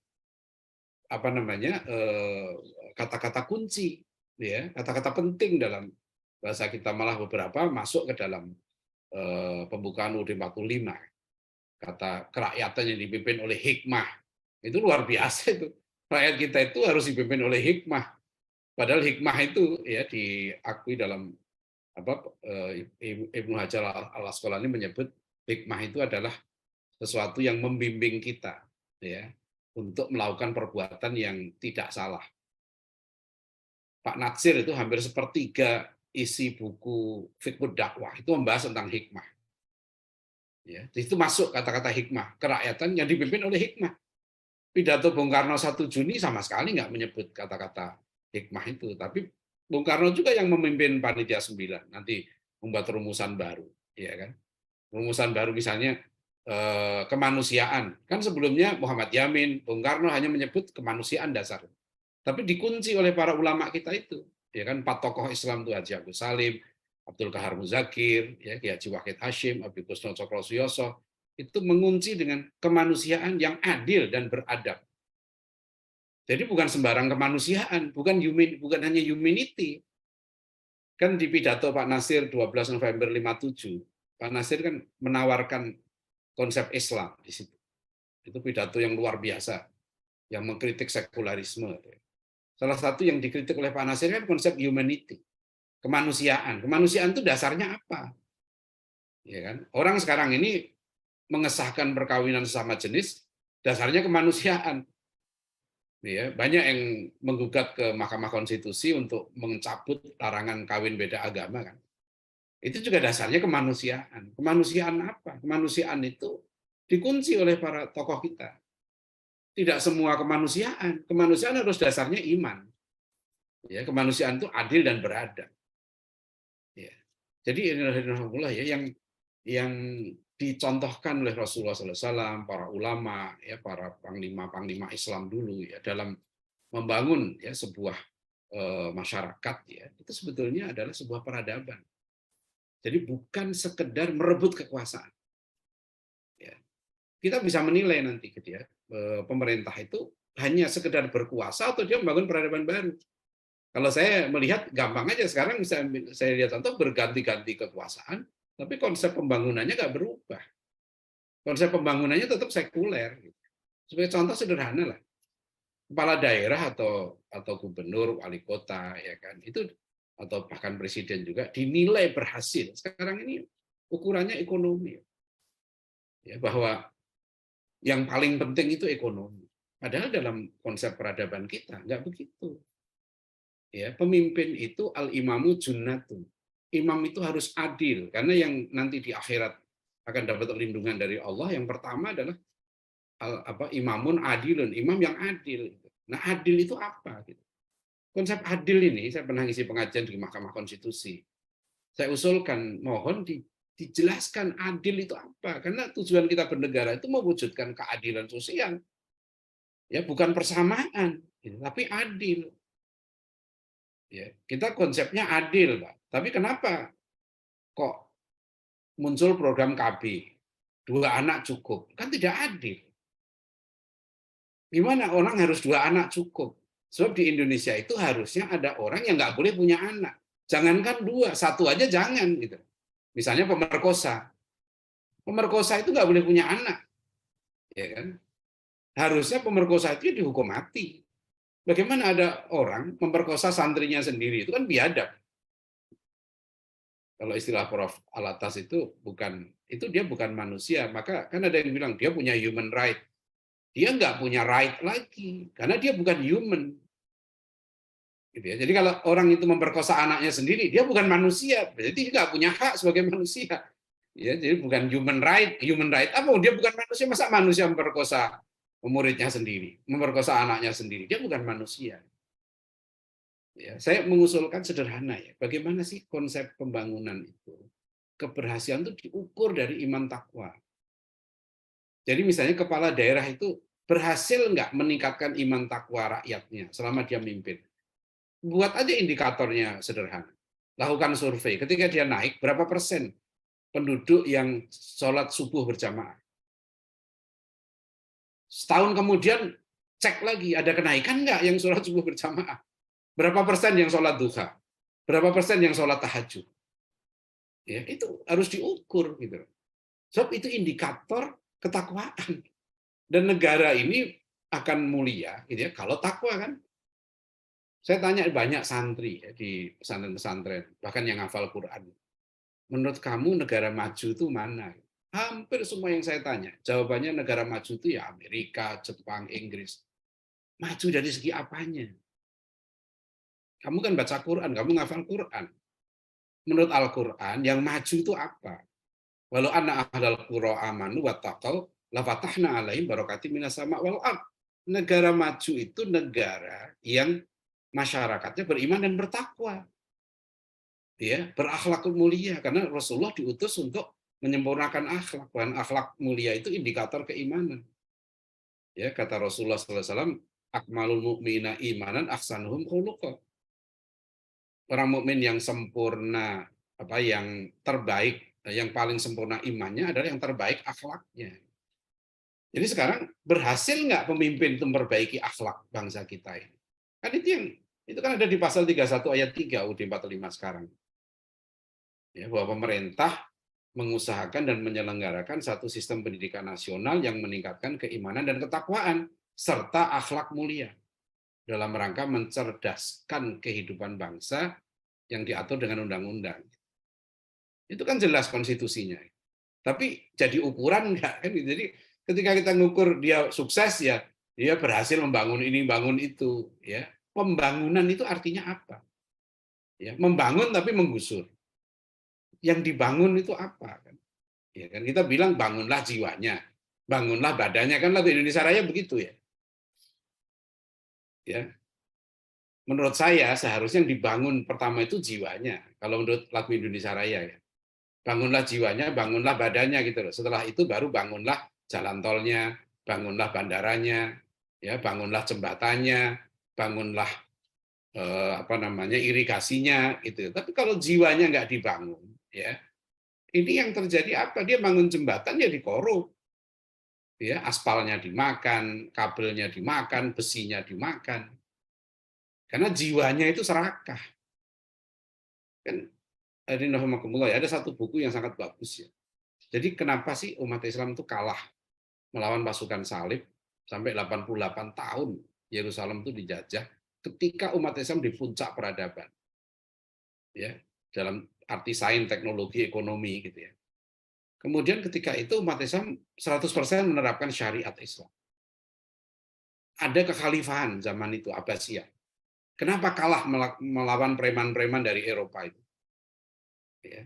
apa namanya kata-kata kunci, ya, kata-kata penting dalam bahasa kita, malah beberapa masuk ke dalam pembukaan UUD 45. Kata kerakyatan yang dipimpin oleh hikmah. Itu luar biasa itu. Rakyat kita itu harus dipimpin oleh hikmah. Padahal hikmah itu ya diakui dalam apa Ibnu Hajar al-Asqalani menyebut hikmah itu adalah sesuatu yang membimbing kita ya untuk melakukan perbuatan yang tidak salah. Pak Natsir itu hampir sepertiga isi buku Fiqhud Dakwah itu membahas tentang hikmah. Ya, itu masuk kata-kata hikmah, kerakyatan yang dipimpin oleh hikmah. Pidato Bung Karno 1 Juni sama sekali nggak menyebut kata-kata hikmah itu, tapi Bung Karno juga yang memimpin panitia 9 nanti membuat rumusan baru, ya kan? Rumusan baru misalnya kemanusiaan. Kan sebelumnya Muhammad Yamin, Bung Karno hanya menyebut kemanusiaan dasar. Tapi dikunci oleh para ulama kita itu, ya kan, 4 tokoh Islam itu Haji Agus Salim, Abdul Kahar Muzakir, ya, Kiai Haji Wahid Hashim, Abi Kusno Cokro Suyoso, itu mengunci dengan kemanusiaan yang adil dan beradab. Jadi bukan sembarang kemanusiaan, bukan hanya humanity. Kan di pidato Pak Nasir 12 November 57, Pak Nasir kan menawarkan konsep Islam di situ. Itu pidato yang luar biasa, yang mengkritik sekularisme. Salah satu yang dikritik oleh Pak Nasir kan konsep humanity, kemanusiaan. Kemanusiaan itu dasarnya apa? Ya kan? Orang sekarang ini mengesahkan perkawinan sesama jenis, dasarnya kemanusiaan. Ya, banyak yang menggugat ke Mahkamah Konstitusi untuk mencabut larangan kawin beda agama kan. Itu juga dasarnya kemanusiaan. Kemanusiaan apa? Kemanusiaan itu dikunci oleh para tokoh kita. Tidak semua kemanusiaan. Kemanusiaan harus dasarnya iman. Ya, kemanusiaan itu adil dan beradab. Ya. Jadi inilah ya yang dicontohkan oleh Rasulullah SAW, para ulama, ya, para panglima-panglima Islam dulu ya dalam membangun ya sebuah masyarakat ya itu sebetulnya adalah sebuah peradaban. Jadi bukan sekedar merebut kekuasaan. Ya. Kita bisa menilai nanti gitu ya pemerintah itu hanya sekedar berkuasa atau dia membangun peradaban baru. Kalau saya melihat gampang aja sekarang bisa saya lihat contoh berganti-ganti kekuasaan, tapi konsep pembangunannya nggak berubah. Konsep pembangunannya tetap sekuler. Sebagai contoh sederhana lah, kepala daerah atau gubernur, wali kota, ya kan, itu atau bahkan presiden juga dinilai berhasil. Sekarang ini ukurannya ekonomi, ya bahwa yang paling penting itu ekonomi. Padahal dalam konsep peradaban kita nggak begitu. Ya, pemimpin itu al-imamu junnatun. Imam itu harus adil karena yang nanti di akhirat akan dapat perlindungan dari Allah yang pertama adalah imamun adilun, imam yang adil. Nah, adil itu apa gitu. Konsep adil ini saya pernah ngisi pengajian di Mahkamah Konstitusi. Saya usulkan mohon dijelaskan adil itu apa karena tujuan kita bernegara itu mewujudkan keadilan sosial. Ya, bukan persamaan, gitu, tapi adil. Ya, kita konsepnya adil, Pak. Tapi kenapa kok muncul program KB? 2 anak cukup. Kan tidak adil. Gimana orang harus 2 anak cukup? Sebab di Indonesia itu harusnya ada orang yang nggak boleh punya anak. Jangankan 2, 1 aja jangan. Gitu. Misalnya pemerkosa. Pemerkosa itu nggak boleh punya anak. Ya kan? Harusnya pemerkosa itu dihukum mati. Bagaimana ada orang memperkosa santrinya sendiri? Itu kan biadab. Kalau istilah Prof. Alatas itu dia bukan manusia. Maka kan ada yang bilang dia punya human right. Dia nggak punya right lagi karena dia bukan human. Gitu ya. Jadi kalau orang itu memperkosa anaknya sendiri, dia bukan manusia. Jadi dia nggak punya hak sebagai manusia. Ya, jadi bukan human right. Human right apa? Dia bukan manusia. Masa manusia memperkosa muridnya sendiri, memperkosa anaknya sendiri? Dia bukan manusia. Ya, saya mengusulkan sederhana ya, bagaimana sih konsep pembangunan itu? Keberhasilan itu diukur dari iman takwa. Jadi misalnya kepala daerah itu berhasil nggak meningkatkan iman takwa rakyatnya selama dia mimpin? Buat aja indikatornya sederhana. Lakukan survei, ketika dia naik, berapa persen penduduk yang sholat subuh berjamaah? Setahun kemudian cek lagi, ada kenaikan nggak yang sholat subuh berjamaah? Berapa persen yang sholat duha? Berapa persen yang sholat tahajud? Ya, itu harus diukur gitu. Sebab itu indikator ketakwaan. Dan negara ini akan mulia gitu ya kalau takwa kan. Saya tanya banyak santri ya, di pesantren-pesantren, bahkan yang hafal Quran. Menurut kamu negara maju itu mana? Hampir semua yang saya tanya, jawabannya negara maju itu ya Amerika, Jepang, Inggris. Maju dari segi apanya? Kamu kan baca Quran, kamu ngafal Quran. Menurut Al-Quran, yang maju itu apa? Walau anna ahlal qura amanu wattaqau lafatahna alaihim barakatim minas sama' wal ard. Negara maju itu negara yang masyarakatnya beriman dan bertakwa, ya, berakhlakul mulia, karena Rasulullah diutus untuk menyempurnakan akhlak, dan akhlak mulia itu indikator keimanan. Ya, kata Rasulullah SAW, akmalul mu'mina imanan ahsanuhum khuluqa. Orang mukmin yang sempurna, yang terbaik, yang paling sempurna imannya adalah yang terbaik akhlaknya. Jadi sekarang berhasil nggak pemimpin itu memperbaiki akhlak bangsa kita ini? Kan itu kan ada di pasal 31 ayat 3 UUD 45 sekarang. Ya, bahwa pemerintah mengusahakan dan menyelenggarakan satu sistem pendidikan nasional yang meningkatkan keimanan dan ketakwaan serta akhlak mulia dalam rangka mencerdaskan kehidupan bangsa yang diatur dengan undang-undang. Itu kan jelas konstitusinya. Tapi jadi ukuran enggak kan? Jadi ketika kita ngukur dia sukses, ya dia berhasil membangun ini, bangun itu, ya. Pembangunan itu artinya apa? Ya, membangun tapi menggusur. Yang dibangun itu apa kan? Ya kan kita bilang bangunlah jiwanya, bangunlah badannya, kan lagu Indonesia Raya begitu ya. Ya. Menurut saya seharusnya yang dibangun pertama itu jiwanya. Kalau menurut lagu Indonesia Raya ya. Bangunlah jiwanya, bangunlah badannya gitu loh. Setelah itu baru bangunlah jalan tolnya, bangunlah bandaranya, ya, bangunlah jembatannya, bangunlah irigasinya gitu. Tapi kalau jiwanya nggak dibangun, ya, ini yang terjadi apa? Dia bangun jembatan ya dikorup, ya, aspalnya dimakan, kabelnya dimakan, besinya dimakan, karena jiwanya itu serakah. Kan ada satu buku yang sangat bagus ya. Jadi kenapa sih umat Islam itu kalah melawan pasukan salib sampai 88 tahun Yerusalem itu dijajah ketika umat Islam di puncak peradaban. Ya, dalam arti sains, teknologi, ekonomi gitu ya. Kemudian ketika itu umat Islam 100% menerapkan syariat Islam. Ada kekhalifahan zaman itu Abbasiyah. Kenapa kalah melawan preman-preman dari Eropa itu? Ya.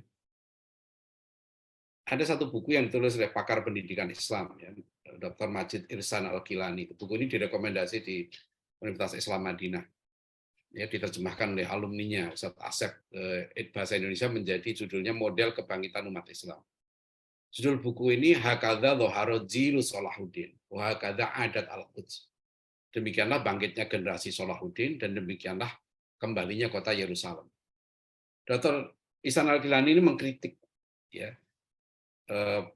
Ada satu buku yang ditulis oleh pakar pendidikan Islam, ya, Dr. Majid Irsan Al-Kilani. Buku ini direkomendasi di Universitas Islam Madinah. Ya, diterjemahkan oleh alumninya, Ustadz Asep, bahasa Indonesia menjadi judulnya Model Kebangkitan Umat Islam. Judul buku ini Hakadha Dhoharo Jilu Salahuddin, wa hakadha adat al-Quds. Demikianlah bangkitnya generasi Salahuddin dan demikianlah kembalinya kota Yerusalem. Dr. Ihsan Al-Kilani ini mengkritik, ya,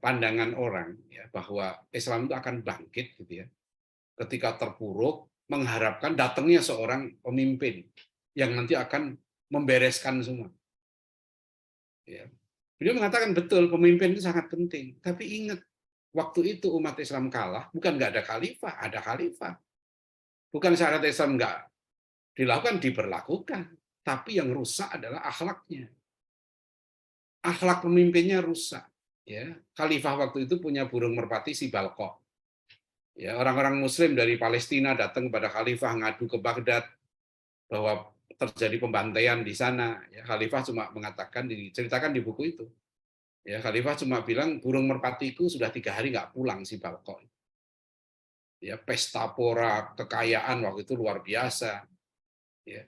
pandangan orang, ya, bahwa Islam itu akan bangkit gitu ya ketika terpuruk, mengharapkan datangnya seorang pemimpin yang nanti akan membereskan semua. Ya. Beliau mengatakan betul pemimpin itu sangat penting, tapi ingat waktu itu umat Islam kalah bukan nggak ada khalifah, ada khalifah. Bukan syariat Islam nggak dilakukan, diberlakukan, tapi yang rusak adalah akhlaknya. Akhlak pemimpinnya rusak. Ya, khalifah waktu itu punya burung merpati si Balqoh. Ya, orang-orang Muslim dari Palestina datang kepada khalifah ngadu ke Baghdad bahwa terjadi pembantaian di sana. Ya, khalifah cuma mengatakan, diceritakan di buku itu. Ya, khalifah cuma bilang burung merpatiku sudah 3 hari nggak pulang si Balqoh. Ya, pesta pora, kekayaan waktu itu luar biasa. Ya.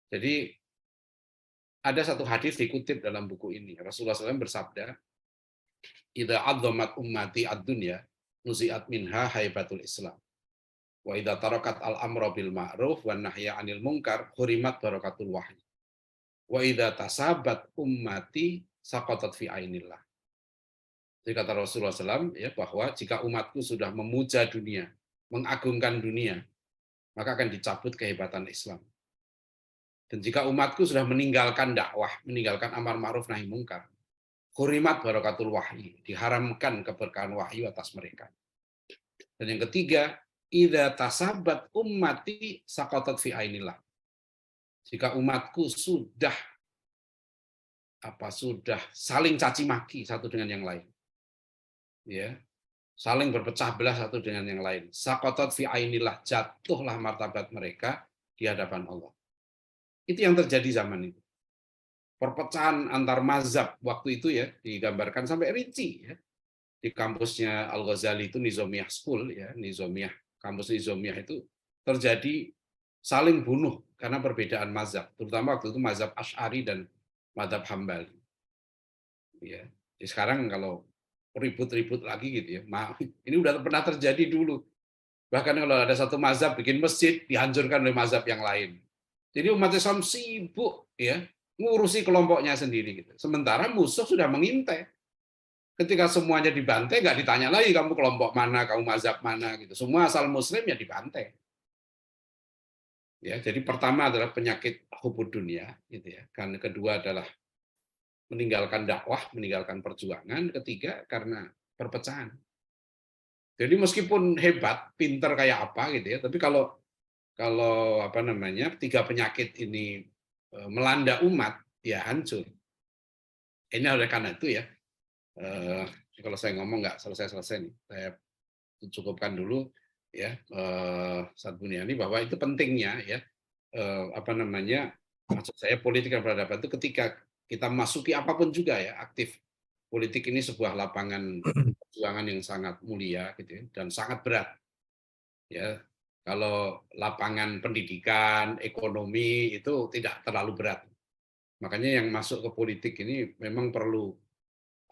Jadi ada satu hadis dikutip dalam buku ini. Rasulullah SAW bersabda, "Idza 'azzamat ummati ad-dunya, nuzi'at minha haibatul Islam. Wa idza tarakat al-amra bil ma'ruf wan nahya 'anil munkar, hurimat barakatul wahyi. Wa idza tasabat ummati saqatat fi ainillah." Jadi kata Rasulullah SAW, ya, bahwa jika umatku sudah memuja dunia, mengagungkan dunia, maka akan dicabut kehebatan Islam. Dan jika umatku sudah meninggalkan dakwah, meninggalkan amar ma'ruf nahi mungkar, hurimat barakatul wahyi, diharamkan keberkahan wahyu atas mereka. Dan yang ketiga, idza tasabat ummati saqatat fi ainillah. Jika umatku sudah saling caci maki satu dengan yang lain, ya, saling berpecah belah satu dengan yang lain, saqatat fi ainillah, jatuhlah martabat mereka di hadapan Allah. Itu yang terjadi zaman itu. Perpecahan antar mazhab waktu itu ya digambarkan sampai rinci ya. Di kampusnya Al-Ghazali itu Nizamiyah School ya, kampus Nizamiyah itu terjadi saling bunuh karena perbedaan mazhab, terutama waktu itu mazhab Asy'ari dan mazhab Hambali. Ya. Jadi sekarang kalau ribut-ribut lagi gitu ya, ini udah pernah terjadi dulu. Bahkan kalau ada satu mazhab bikin masjid, dihancurkan oleh mazhab yang lain. Jadi umat Islam sibuk ya ngurusi kelompoknya sendiri gitu. Sementara musuh sudah mengintai. Ketika semuanya dibantai, nggak ditanya lagi kamu kelompok mana, kamu mazhab mana gitu. Semua asal Muslim ya dibantai. Ya, jadi pertama adalah penyakit hubud dunia, gitu ya. Kan kedua adalah meninggalkan dakwah, meninggalkan perjuangan. Ketiga karena perpecahan. Jadi meskipun hebat, pinter kayak apa gitu ya, tapi kalau kalau apa namanya tiga penyakit ini melanda umat, ya hancur. Ini oleh karena itu ya, eh, kalau saya ngomong nggak selesai-selesai nih, saya cukupkan dulu ya, Ustadz Buniani, bahwa itu pentingnya ya, apa namanya, maksud saya politik dan peradaban itu ketika kita masuki apapun juga ya, aktif politik ini sebuah lapangan perjuangan yang sangat mulia gitu ya, dan sangat berat ya. Kalau lapangan pendidikan, ekonomi itu tidak terlalu berat. Makanya yang masuk ke politik ini memang perlu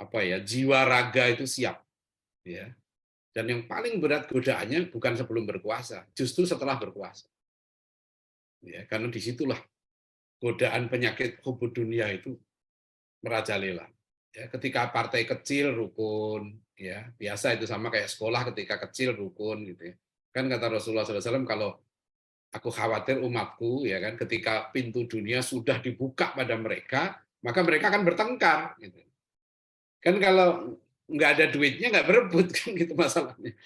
apa ya, jiwa raga itu siap ya. Dan yang paling berat godaannya bukan sebelum berkuasa, justru setelah berkuasa. Ya, karena disitulah godaan penyakit hubud dunia itu merajalela. Ya, ketika partai kecil rukun, ya biasa itu sama kayak sekolah ketika kecil rukun gitu ya. Kan kata Rasulullah SAW, kalau aku khawatir umatku ya kan ketika pintu dunia sudah dibuka pada mereka, maka mereka akan bertengkar. Gitu. Kan kalau nggak ada duitnya nggak berebut kan gitu masalahnya.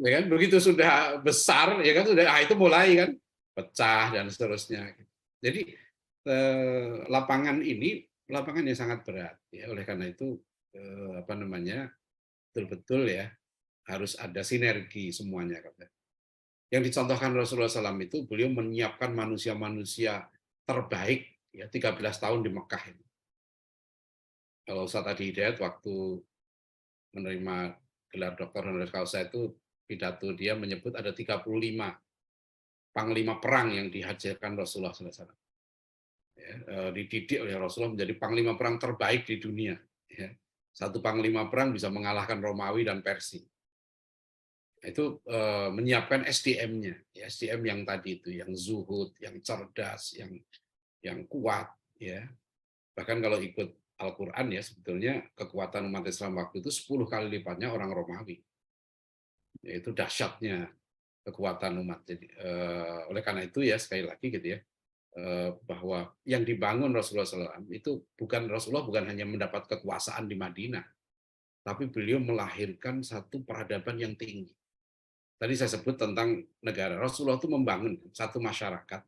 Ya kan begitu sudah besar ya kan sudah itu mulai kan pecah dan seterusnya. Jadi lapangan ini lapangan yang sangat berat ya, oleh karena itu apa namanya betul-betul ya harus ada sinergi semuanya. Yang dicontohkan Rasulullah SAW itu beliau menyiapkan manusia-manusia terbaik ya 13 tahun di Mekah ini. Kalau Ustaz Adi Hidayat waktu menerima gelar doktor honoris causa itu pidato dia menyebut ada 35 panglima perang yang dihajarkan Rasulullah SAW. Ya, dididik oleh Rasulullah menjadi panglima perang terbaik di dunia. Ya. Satu panglima perang bisa mengalahkan Romawi dan Persia. Itu menyiapkan SDM-nya, ya, SDM yang tadi itu, yang zuhud, yang cerdas, yang kuat, ya. Bahkan kalau ikut Al-Quran ya sebetulnya kekuatan umat Islam waktu itu 10 kali lipatnya orang Romawi. Yaitu dahsyatnya kekuatan umat. Jadi oleh karena itu ya sekali lagi gitu ya, bahwa yang dibangun Rasulullah SAW itu Rasulullah bukan hanya mendapat kekuasaan di Madinah, tapi beliau melahirkan satu peradaban yang tinggi. Tadi saya sebut tentang negara. Rasulullah itu membangun satu masyarakat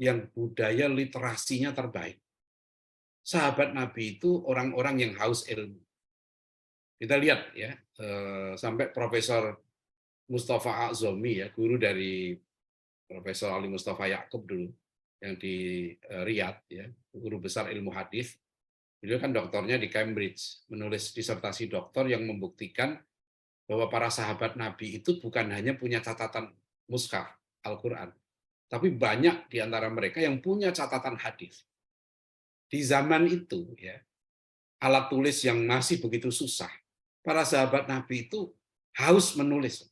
yang budaya literasinya terbaik. Sahabat Nabi itu orang-orang yang haus ilmu. Kita lihat ya, sampai Profesor Mustafa Azzomi ya, guru dari Profesor Ali Mustafa Yakub dulu, yang di Riyadh ya, guru besar ilmu hadis. Beliau kan doktornya di Cambridge, menulis disertasi doktor yang membuktikan bahwa para sahabat Nabi itu bukan hanya punya catatan mushaf Al-Quran, tapi banyak di antara mereka yang punya catatan hadis. Di zaman itu, ya, alat tulis yang masih begitu susah, para sahabat Nabi itu haus menulis,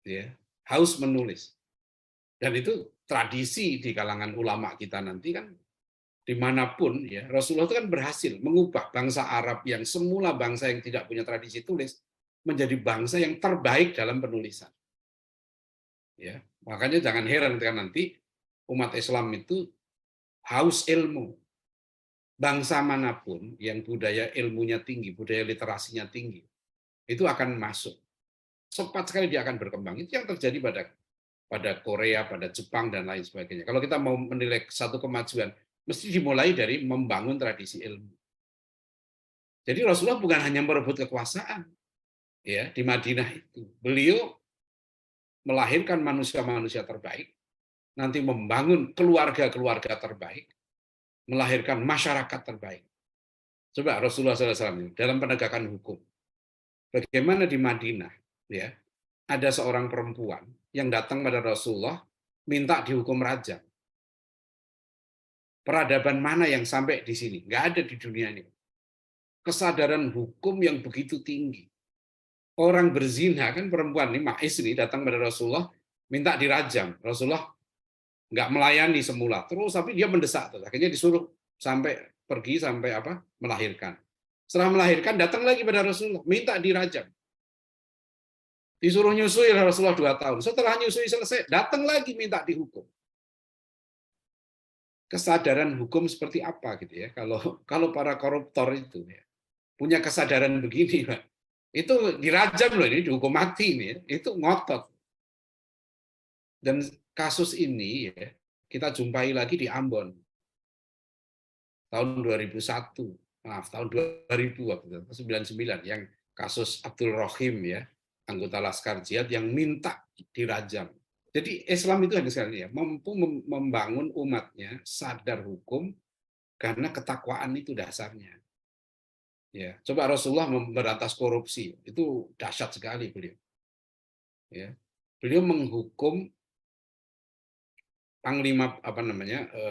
ya, haus menulis. Dan itu tradisi di kalangan ulama kita nanti kan dimanapun ya Rasulullah itu kan berhasil mengubah bangsa Arab yang semula bangsa yang tidak punya tradisi tulis menjadi bangsa yang terbaik dalam penulisan. Ya, makanya jangan heran ketika nanti umat Islam itu haus ilmu. Bangsa manapun yang budaya ilmunya tinggi, budaya literasinya tinggi, itu akan masuk. Cepat sekali dia akan berkembang. Itu yang terjadi pada Korea, pada Jepang dan lain sebagainya. Kalau kita mau menilai satu kemajuan, mesti dimulai dari membangun tradisi ilmu. Jadi Rasulullah bukan hanya merebut kekuasaan ya di Madinah itu. Beliau melahirkan manusia-manusia terbaik, nanti membangun keluarga-keluarga terbaik, melahirkan masyarakat terbaik. Coba Rasulullah SAW dalam penegakan hukum. Bagaimana di Madinah ya ada seorang perempuan yang datang pada Rasulullah minta dihukum rajam. Peradaban mana yang sampai di sini? Nggak ada di dunia ini. Kesadaran hukum yang begitu tinggi. Orang berzina, kan perempuan ini, Ma'is ini datang pada Rasulullah, minta dirajam. Rasulullah nggak melayani semula. Terus tapi dia mendesak. Akhirnya disuruh pergi sampai melahirkan. Setelah melahirkan, datang lagi pada Rasulullah, minta dirajam. Disuruh nyusui Rasulullah 2 tahun. Setelah nyusui selesai, datang lagi minta dihukum. Kesadaran hukum seperti apa gitu ya? Kalau para koruptor itu ya, punya kesadaran begini, Pak. Itu dirajam loh, ini dihukum mati ini, itu ngotot. Dan kasus ini ya, kita jumpai lagi di Ambon tahun 2001, tahun 2000 waktu itu, 99 yang kasus Abdul Rohim ya, anggota Laskar Jihad yang minta dirajam. Jadi Islam itu hanya sekali ya, mampu membangun umatnya sadar hukum karena ketakwaan itu dasarnya. Ya, coba Rasulullah memberantas korupsi, itu dahsyat sekali beliau. Ya. Beliau menghukum panglima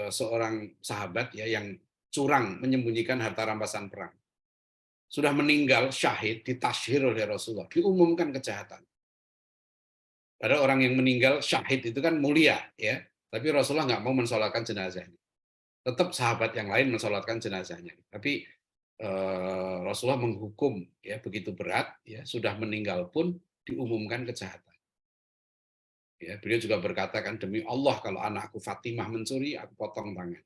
seorang sahabat ya yang curang menyembunyikan harta rampasan perang. Sudah meninggal syahid, ditasyhir oleh Rasulullah, diumumkan kejahatan. Ada orang yang meninggal syahid itu kan mulia ya, tapi Rasulullah nggak mau mensolatkan jenazahnya. Tetap sahabat yang lain mensolatkan jenazahnya. Tapi Rasulullah menghukum ya begitu berat ya, sudah meninggal pun diumumkan kejahatan. Ya, beliau juga berkata kan, demi Allah kalau anakku Fatimah mencuri, aku potong tangan.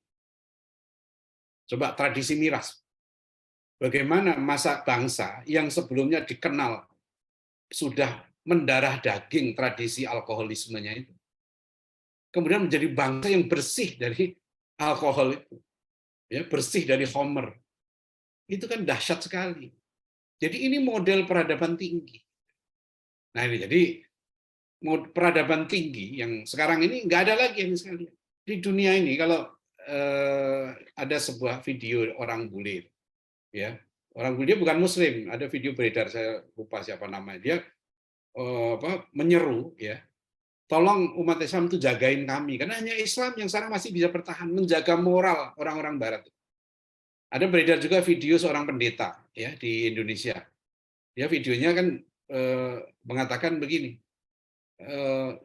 Coba tradisi miras. Bagaimana masa bangsa yang sebelumnya dikenal sudah mendarah daging tradisi alkoholismenya itu. Kemudian menjadi bangsa yang bersih dari alkohol itu. Ya, bersih dari homer. Itu kan dahsyat sekali. Jadi ini model peradaban tinggi. Nah ini jadi peradaban tinggi yang sekarang ini nggak ada lagi yang sekalian. Di dunia ini kalau ada sebuah video orang bule, ya orang bule dia bukan Muslim, ada video beredar saya lupa siapa namanya, dia menyeru ya, tolong umat Islam itu jagain kami karena hanya Islam yang sekarang masih bisa bertahan menjaga moral orang-orang Barat. Ada beredar juga video seorang pendeta ya di Indonesia. Ya videonya kan mengatakan begini,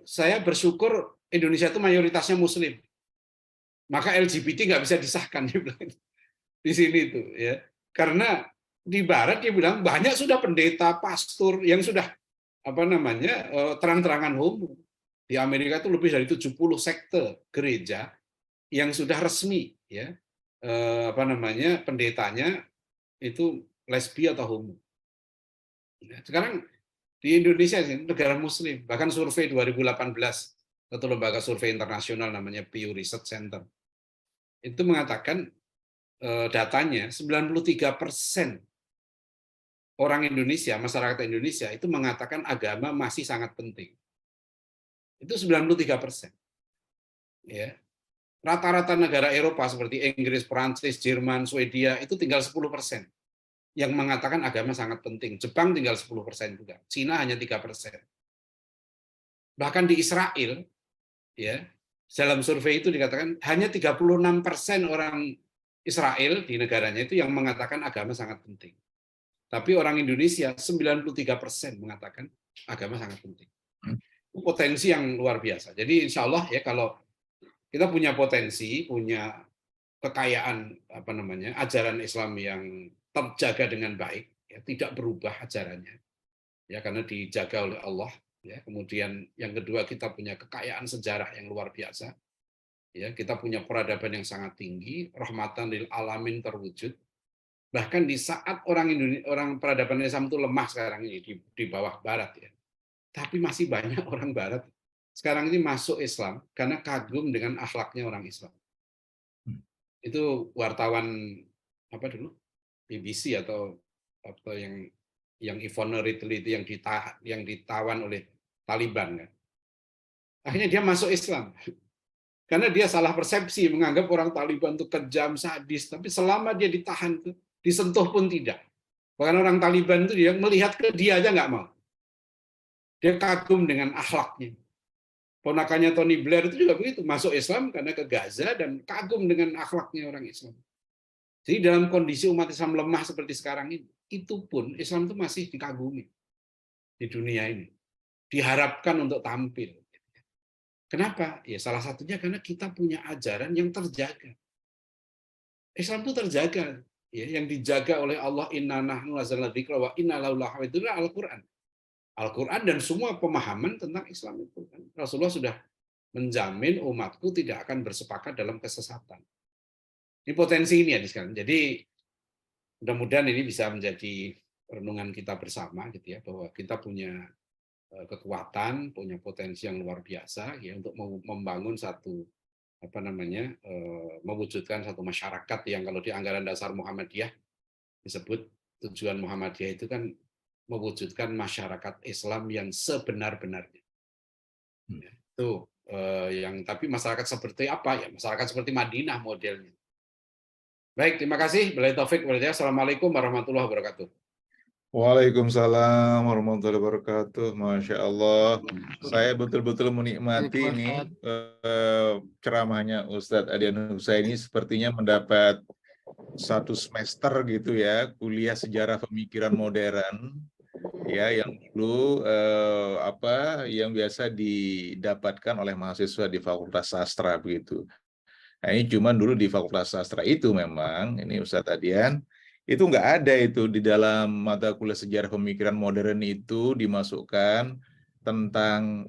saya bersyukur Indonesia itu mayoritasnya Muslim, maka LGBT nggak bisa disahkan dia bilang di sini tuh ya, karena di Barat dia bilang banyak sudah pendeta, pastor yang sudah terang-terangan homo. Di Amerika itu lebih dari 70 sekte gereja yang sudah resmi ya pendetanya itu lesbi atau homo. Sekarang di Indonesia negara Muslim, bahkan survei 2018 satu lembaga survei internasional namanya Pew Research Center itu mengatakan datanya 93% orang Indonesia, masyarakat Indonesia itu mengatakan agama masih sangat penting. Itu 93%. Ya. Rata-rata negara Eropa seperti Inggris, Prancis, Jerman, Swedia itu tinggal 10% yang mengatakan agama sangat penting. Jepang tinggal 10% juga. Cina hanya 3%. Bahkan di Israel, ya, dalam survei itu dikatakan hanya 36% orang Israel di negaranya itu yang mengatakan agama sangat penting. Tapi orang Indonesia 93% mengatakan agama sangat penting. Potensi yang luar biasa. Jadi insya Allah ya kalau kita punya potensi, punya kekayaan ajaran Islam yang terjaga dengan baik, ya, tidak berubah ajarannya, ya karena dijaga oleh Allah. Ya, kemudian yang kedua kita punya kekayaan sejarah yang luar biasa, ya kita punya peradaban yang sangat tinggi, rahmatan lil alamin terwujud. Bahkan di saat orang peradaban Islam itu lemah sekarang ini di bawah Barat ya, tapi masih banyak orang Barat sekarang ini masuk Islam karena kagum dengan akhlaknya orang Islam. Itu wartawan dulu BBC atau yang Yvonne Ridley itu yang ditawan oleh Taliban kan. Akhirnya dia masuk Islam karena dia salah persepsi menganggap orang Taliban itu kejam, sadis, tapi selama dia ditahan itu disentuh pun tidak. Bahkan orang Taliban itu dia melihat ke dia aja nggak mau. Dia kagum dengan akhlaknya. Ponakannya Tony Blair itu juga begitu, masuk Islam karena ke Gaza dan kagum dengan akhlaknya orang Islam. Jadi dalam kondisi umat Islam lemah seperti sekarang ini, itu pun Islam itu masih dikagumi di dunia ini. Diharapkan untuk tampil. Kenapa? Ya salah satunya karena kita punya ajaran yang terjaga. Islam itu terjaga, ya, yang dijaga oleh Allah, inna nahnu nazzalna dzikra wa inna lahu lahafidhun, Al-Qur'an. Al-Qur'an dan semua pemahaman tentang Islam itu kan. Rasulullah sudah menjamin umatku tidak akan bersepakat dalam kesesatan. Ini potensi ini ya sekarang. Jadi mudah-mudahan ini bisa menjadi renungan kita bersama gitu ya, bahwa kita punya kekuatan, punya potensi yang luar biasa ya untuk membangun satu mewujudkan satu masyarakat yang kalau di anggaran dasar Muhammadiyah disebut tujuan Muhammadiyah itu kan mewujudkan masyarakat Islam yang sebenar-benarnya. Itu yang tapi masyarakat seperti apa ya? Masyarakat seperti Madinah modelnya. Baik, terima kasih. Billahi taufik wal hidayah. Assalamualaikum warahmatullahi wabarakatuh. Waalaikumsalam warahmatullahi wabarakatuh. Masya Allah, saya betul-betul menikmati ini ceramahnya Ustadz Adian Husaini. Sepertinya mendapat satu semester gitu ya, kuliah sejarah pemikiran modern ya, yang dulu yang biasa didapatkan oleh mahasiswa di Fakultas Sastra begitu. Nah, ini cuma dulu di Fakultas Sastra itu memang ini Ustadz Adian itu nggak ada itu di dalam mata kuliah sejarah pemikiran modern itu dimasukkan tentang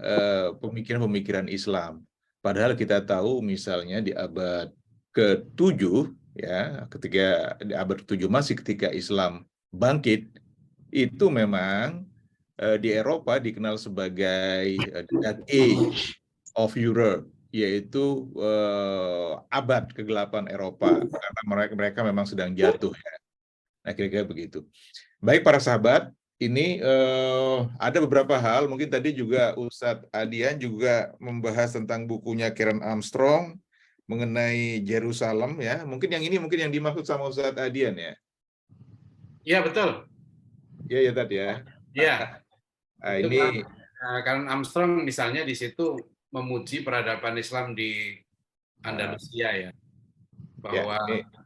pemikiran-pemikiran Islam. Padahal kita tahu misalnya di abad ke-7 ya, ketika di abad ke-7 masih ketika Islam bangkit, itu memang di Eropa dikenal sebagai Dark Age of Europe, yaitu abad kegelapan Eropa karena mereka memang sedang jatuh ya. Nah, kira-kira begitu. Baik para sahabat, ini ada beberapa hal, mungkin tadi juga Ustadz Adian juga membahas tentang bukunya Karen Armstrong mengenai Yerusalem ya. Mungkin yang dimaksud sama Ustadz Adian ya. Iya, betul. Iya ya tadi ya. Iya. Nah, Itu ini Karen Armstrong misalnya di situ memuji peradaban Islam di Andalusia ya. Bahwa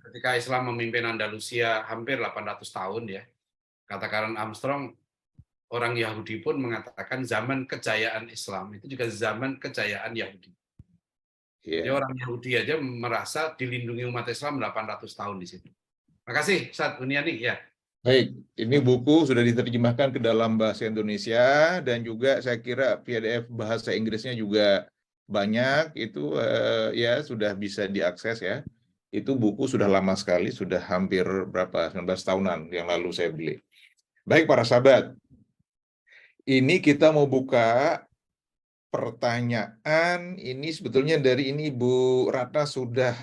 ketika Islam memimpin Andalusia hampir 800 tahun ya. Kata Karen Armstrong, orang Yahudi pun mengatakan zaman kejayaan Islam itu juga zaman kejayaan Yahudi. Jadi orang Yahudi aja merasa dilindungi umat Islam 800 tahun di situ. Makasih Ustaz Buniani ya. Baik, ini buku sudah diterjemahkan ke dalam bahasa Indonesia dan juga saya kira PDF bahasa Inggrisnya juga banyak, itu ya sudah bisa diakses ya. Itu buku sudah lama sekali, sudah hampir 19 tahunan yang lalu saya beli. Baik para sahabat, ini kita mau buka pertanyaan. Ini sebetulnya dari ini Bu Ratna sudah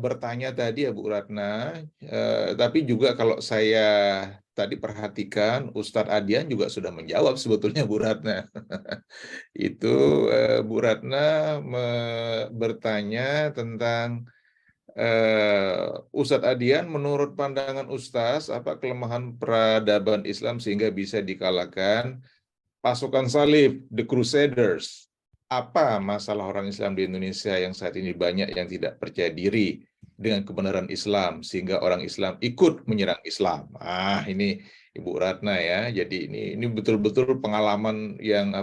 bertanya tadi ya Bu Ratna, tapi juga kalau saya tadi perhatikan Ustadz Adian juga sudah menjawab sebetulnya Bu Ratna. Itu Bu Ratna bertanya tentang Ustadz Adian, menurut pandangan Ustadz, apa kelemahan peradaban Islam sehingga bisa dikalahkan pasukan salib, the Crusaders? Apa masalah orang Islam di Indonesia yang saat ini banyak yang tidak percaya diri dengan kebenaran Islam sehingga orang Islam ikut menyerang Islam? Ini Ibu Ratna ya. Jadi ini betul-betul pengalaman yang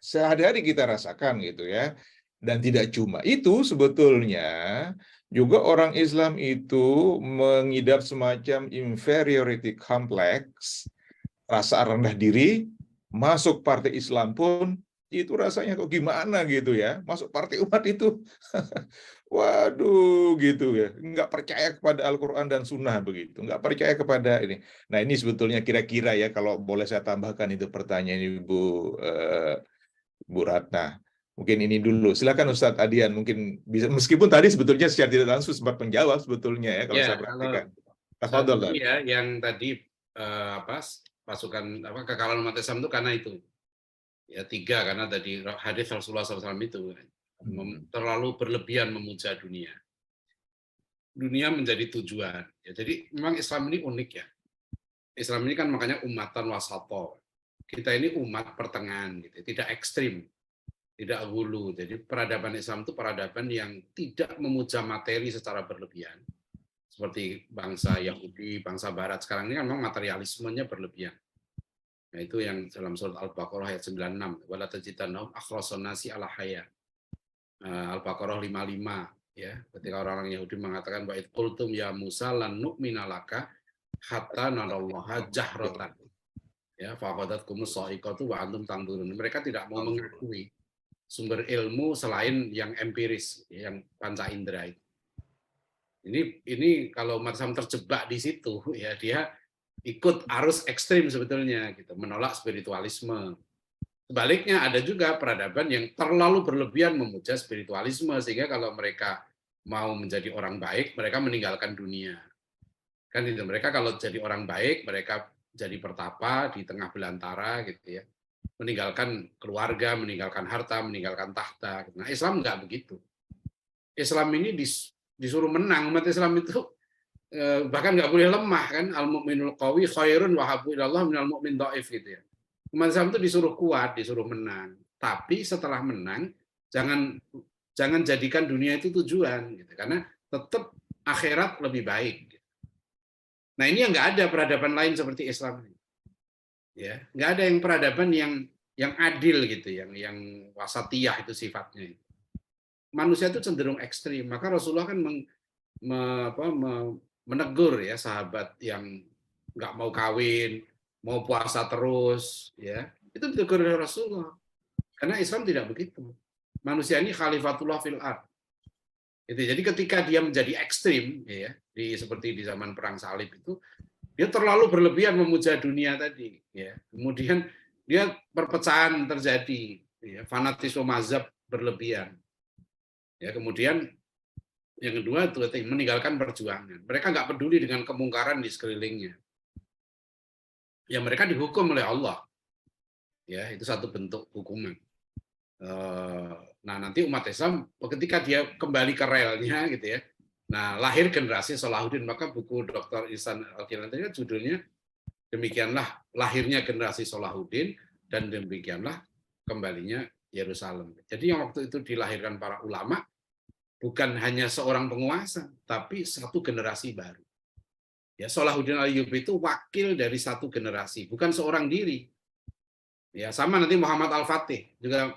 sehari-hari kita rasakan gitu ya. Dan tidak cuma itu, sebetulnya juga orang Islam itu mengidap semacam inferiority complex, rasa rendah diri. Masuk partai Islam pun itu rasanya kok gimana gitu ya, masuk partai umat itu waduh gitu ya, nggak percaya kepada Al-Quran dan Sunnah begitu, nggak percaya kepada ini. Nah ini sebetulnya kira-kira ya, kalau boleh saya tambahkan itu pertanyaan Bu Ratna. Mungkin ini dulu, silakan Ustadz Adian, mungkin bisa, meskipun tadi sebetulnya secara tidak langsung sempat menjawab sebetulnya ya, kalau saya perhatikan. Tafadhol ya, yang tadi pasukan kekalahan umat Islam itu karena itu ya 3, karena tadi hadis Rasulullah SAW itu terlalu berlebihan memuja dunia menjadi tujuan ya. Jadi memang Islam ini unik ya. Islam ini kan makanya umatan wasato, kita ini umat pertengahan, gitu, tidak ekstrim, tidak hulu. Jadi peradaban Islam itu peradaban yang tidak memuja materi secara berlebihan. Seperti bangsa Yahudi, bangsa Barat sekarang ini kan memang materialismenya berlebihan. Nah, itu yang dalam surat Al-Baqarah ayat 96, wala tajidannahum akhrasan nasi ala haya. Al-Baqarah 55 ya, ketika orang-orang Yahudi mengatakan wa id qultum ya Musa lan nu'mina laka hatta narallaha jahratan. Ya, faqadatkumus sa'iqatu wa antum tanzurun. Mereka tidak mau mengakui sumber ilmu selain yang empiris, yang panca indera itu. Ini kalau umat Islam terjebak di situ, ya dia ikut arus ekstrim sebetulnya, gitu, menolak spiritualisme. Sebaliknya ada juga peradaban yang terlalu berlebihan memuja spiritualisme, sehingga kalau mereka mau menjadi orang baik, mereka meninggalkan dunia. Kan itu, mereka kalau jadi orang baik, mereka jadi pertapa di tengah belantara, gitu ya. Meninggalkan keluarga, meninggalkan harta, meninggalkan tahta. Nah, Islam nggak begitu. Islam ini disuruh menang. Umat Islam itu bahkan nggak boleh lemah, kan, al-mu'minul qawi khairun wa habbu ilallah minal mu'min dhaif, gitu ya. Umat Islam itu disuruh kuat, disuruh menang. Tapi setelah menang, jangan jadikan dunia itu tujuan, gitu, karena tetap akhirat lebih baik. Nah, ini yang nggak ada peradaban lain seperti Islam. Ya, nggak ada yang peradaban yang adil, gitu, yang wasatiyah itu sifatnya. Manusia itu cenderung ekstrim. Maka Rasulullah kan menegur ya sahabat yang nggak mau kawin, mau puasa terus, ya itu ditegur oleh Rasulullah. Karena Islam tidak begitu. Manusia ini khalifatullah fil ard. Itu. Jadi ketika dia menjadi ekstrim, ya, seperti di zaman perang salib itu, dia terlalu berlebihan memuja dunia tadi, ya. Kemudian dia perpecahan terjadi, ya, fanatisme mazhab berlebihan. Ya, kemudian yang kedua itu meninggalkan perjuangan. Mereka nggak peduli dengan kemungkaran di sekelilingnya. Ya, mereka dihukum oleh Allah. Ya, itu satu bentuk hukuman. Nah, nanti umat Islam ketika dia kembali ke relnya, gitu ya. Nah, lahir generasi Salahuddin. Maka buku Dr. Ihsan Al-Kilani kan judulnya demikianlah lahirnya generasi Salahuddin dan demikianlah kembalinya Yerusalem. Jadi yang waktu itu dilahirkan para ulama bukan hanya seorang penguasa, tapi satu generasi baru. Ya, Salahuddin Ayyubi itu wakil dari satu generasi, bukan seorang diri. Ya, sama nanti Muhammad Al-Fatih juga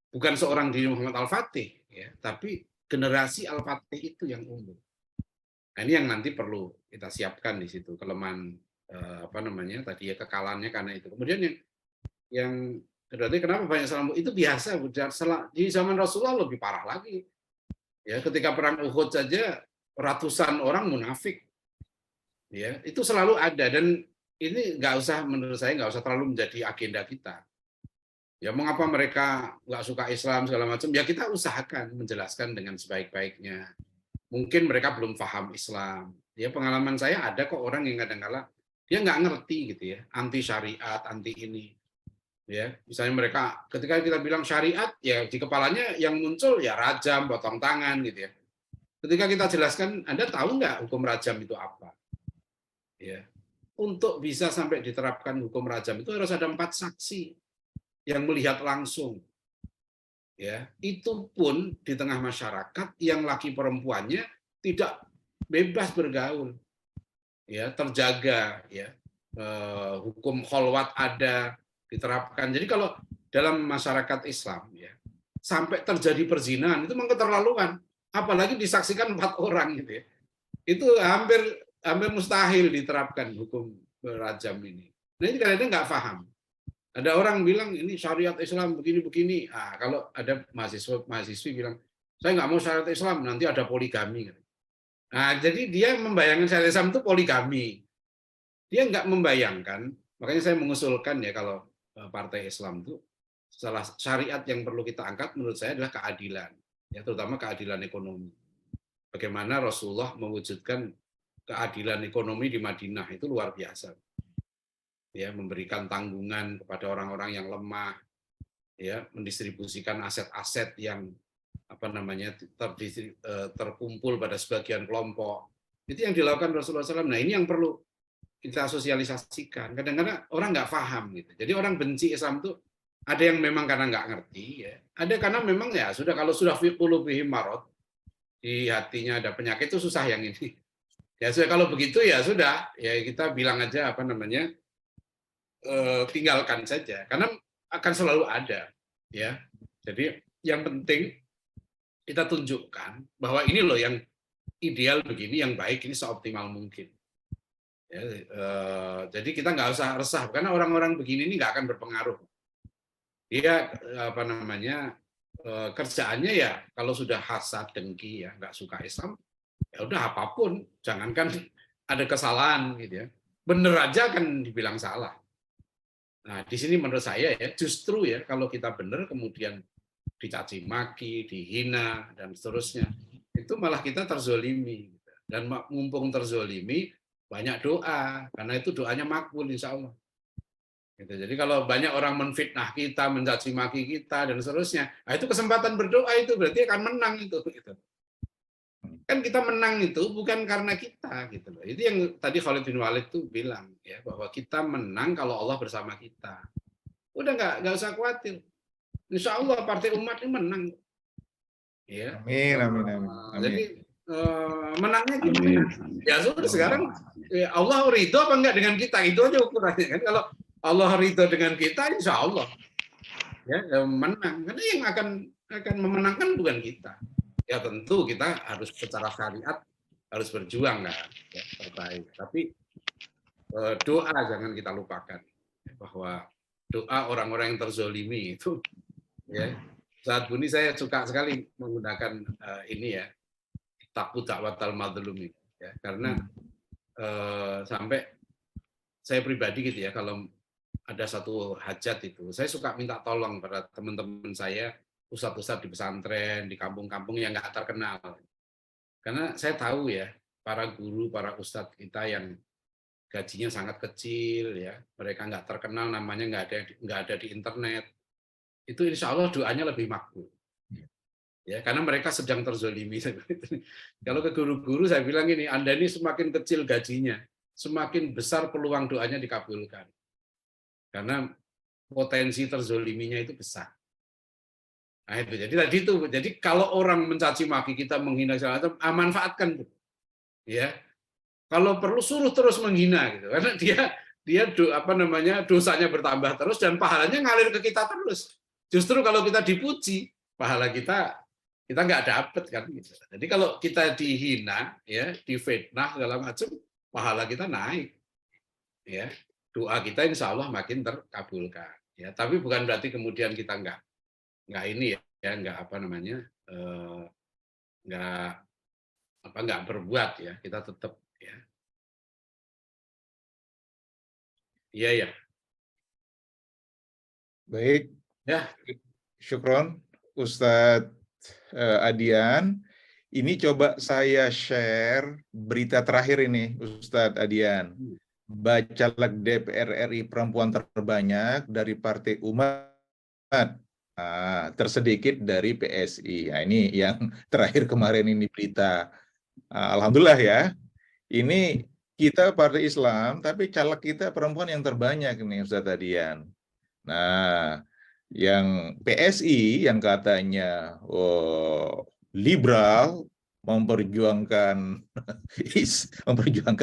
bukan seorang diri Muhammad Al-Fatih, ya, tapi generasi Al-Fatih itu yang unggul. Nah, ini yang nanti perlu kita siapkan di situ, kelemahan tadi ya, kekalahannya karena itu. Kemudian yang kedua, kenapa banyak salah itu biasa di zaman Rasulullah lebih parah lagi. Ya, ketika perang Uhud saja ratusan orang munafik. Ya, itu selalu ada, dan ini menurut saya nggak usah terlalu menjadi agenda kita. Ya, mengapa mereka nggak suka Islam segala macam? Ya, kita usahakan menjelaskan dengan sebaik-baiknya. Mungkin mereka belum paham Islam. Ya, pengalaman saya ada kok orang yang kadang-kala dia nggak ngerti, gitu ya, anti syariat, anti ini. Ya, misalnya mereka ketika kita bilang syariat, ya di kepalanya yang muncul ya rajam, potong tangan, gitu ya. Ketika kita jelaskan, Anda tahu nggak hukum rajam itu apa? Ya, untuk bisa sampai diterapkan hukum rajam itu harus ada 4 saksi yang melihat langsung. Ya, itu pun di tengah masyarakat yang laki perempuannya tidak bebas bergaul. Ya, terjaga, ya. Hukum kholwat ada diterapkan. Jadi kalau dalam masyarakat Islam, ya, sampai terjadi perzinahan itu memang keterlaluan, apalagi disaksikan 4 orang, gitu ya. Itu hampir mustahil diterapkan hukum rajam ini. Nah, ini kadang-kadang nggak paham. Ada orang bilang ini syariat Islam begini-begini. Ah, kalau ada mahasiswi bilang, saya nggak mau syariat Islam, nanti ada poligami. Nah, jadi dia membayangkan syariat Islam itu poligami. Dia nggak membayangkan, makanya saya mengusulkan ya kalau Partai Islam itu salah syariat yang perlu kita angkat menurut saya adalah keadilan, ya, terutama keadilan ekonomi. Bagaimana Rasulullah mewujudkan keadilan ekonomi di Madinah itu luar biasa. Ya, memberikan tanggungan kepada orang-orang yang lemah, ya, mendistribusikan aset-aset yang terkumpul pada sebagian kelompok. Itu yang dilakukan Rasulullah SAW. Nah, ini yang perlu kita sosialisasikan. Kadang-kadang orang nggak paham gitu. Jadi orang benci Islam tuh ada yang memang karena nggak ngerti, ya. Ada karena memang ya sudah, kalau sudah fi qulubihim marad, di hatinya ada penyakit, itu susah yang ini. Ya sudah, kalau begitu ya sudah, ya kita bilang aja apa namanya, tinggalkan saja, karena akan selalu ada, ya. Jadi yang penting kita tunjukkan bahwa ini loh yang ideal begini, yang baik ini seoptimal mungkin. Ya, jadi kita nggak usah resah karena orang-orang begini ini nggak akan berpengaruh. Dia apa namanya, kerjaannya ya kalau sudah hasad, dengki, ya nggak suka Islam, ya udah apapun, jangankan ada kesalahan gitu ya, bener aja kan dibilang salah. Nah di sini menurut saya ya justru ya kalau kita bener kemudian dicaci maki, dihina dan seterusnya, itu malah kita terzolimi. Dan mumpung terzolimi, banyak doa, karena itu doanya makbul insya Allah. Gitu. Jadi kalau banyak orang menfitnah kita, mencaci maki kita dan seterusnya, nah itu kesempatan berdoa, itu berarti akan menang itu. Gitu. Kan kita menang itu bukan karena kita, gitu loh. Itu yang tadi Khalid bin Walid tuh bilang ya, bahwa kita menang kalau Allah bersama kita. Udah nggak usah khawatir. Insya Allah partai umat ini menang. Ya. Amin, amin, amin. Jadi menangnya gimana? Ya sudah sekarang ya Allah ridho apa enggak dengan kita, itu aja ukurannya kan. Kalau Allah ridho dengan kita, insya Allah ya menang. Karena yang akan memenangkan bukan kita. Ya tentu kita harus secara syariat harus berjuang kan, ya, terbaik. Tapi doa jangan kita lupakan, bahwa doa orang-orang yang terzolimi itu, ya. Saat ini saya suka sekali menggunakan ini ya, takut dakwatal madlumi, ya, karena sampai saya pribadi gitu ya, kalau ada satu hajat itu, saya suka minta tolong pada teman-teman saya, ustadz-ustadz di pesantren, di kampung-kampung yang nggak terkenal. Karena saya tahu ya, para guru, para ustadz kita yang gajinya sangat kecil, ya, mereka nggak terkenal, namanya nggak ada di internet, itu insya Allah doanya lebih makbul. Ya, karena mereka sedang terzolimi. Kalau ke guru-guru saya bilang ini, Anda ini semakin kecil gajinya, semakin besar peluang doanya dikabulkan. Karena potensi terzoliminya itu besar. Nah itu, jadi kalau orang mencaci maki kita, menghina segala macam, manfaatkan tuh. Ya. Kalau perlu suruh terus menghina gitu. Karena dia apa namanya, dosanya bertambah terus dan pahalanya ngalir ke kita terus. Justru kalau kita dipuji, pahala kita nggak dapet kan gitu. Jadi kalau kita dihina, ya, difitnah segala macam, pahala kita naik. Ya. Doa kita insya Allah makin terkabulkan. Ya, tapi bukan berarti kemudian kita nggak ini ya, nggak apa namanya, nggak berbuat ya, kita tetap ya. Iya ya. Baik, Ya. syukron Ustadz Adian. Ini coba saya share berita terakhir ini, Ustadz Adian. Bacaleg DPR RI perempuan terbanyak dari Partai Umat, tersedikit dari PSI. Nah, ini yang terakhir kemarin ini berita. Alhamdulillah ya. Ini kita Partai Islam, tapi caleg kita perempuan yang terbanyak nih, Ustadz Adian. Nah, yang PSI yang katanya liberal, memperjuangkan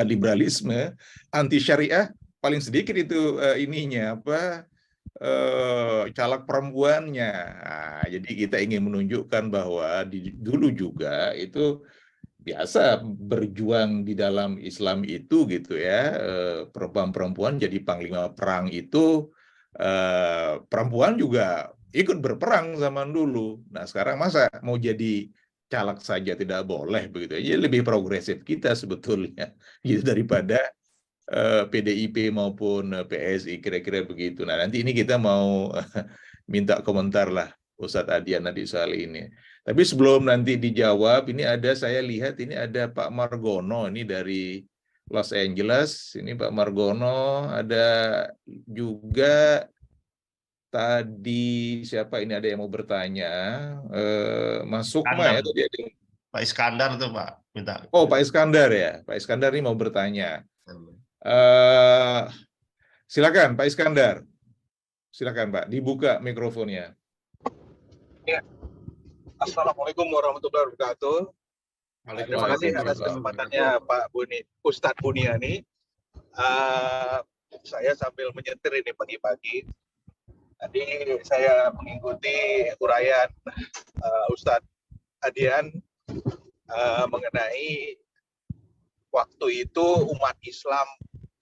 liberalisme, anti syariah, paling sedikit itu ininya apa, caleg perempuannya. Nah, jadi kita ingin menunjukkan bahwa dulu juga itu biasa berjuang di dalam Islam itu gitu ya, perempuan-perempuan jadi panglima perang itu, perempuan juga ikut berperang zaman dulu. Nah sekarang masa mau jadi caleg saja tidak boleh begitu? Jadi lebih progresif kita sebetulnya gitu daripada PDIP maupun PSI, kira-kira begitu. Nah nanti ini kita mau minta komentar lah Ustadz Adian nanti soal ini. Tapi sebelum nanti dijawab, ini saya lihat ini ada Pak Margono, ini dari Los Angeles. Ini Pak Margono, ada juga tadi siapa ini, ada yang mau bertanya, Mas Sukma ya tadi ada. Pak Iskandar tuh Pak, minta. Oh Pak Iskandar ya, Pak Iskandar ini mau bertanya. Silakan Pak Iskandar. Silakan Pak, dibuka mikrofonnya. Ya, Assalamualaikum warahmatullahi wabarakatuh. Terima kasih atas kesempatannya Pak Ustadz Buniani. Saya sambil menyetir ini pagi-pagi. Tadi saya mengikuti uraian Ustadz Adian mengenai waktu itu umat Islam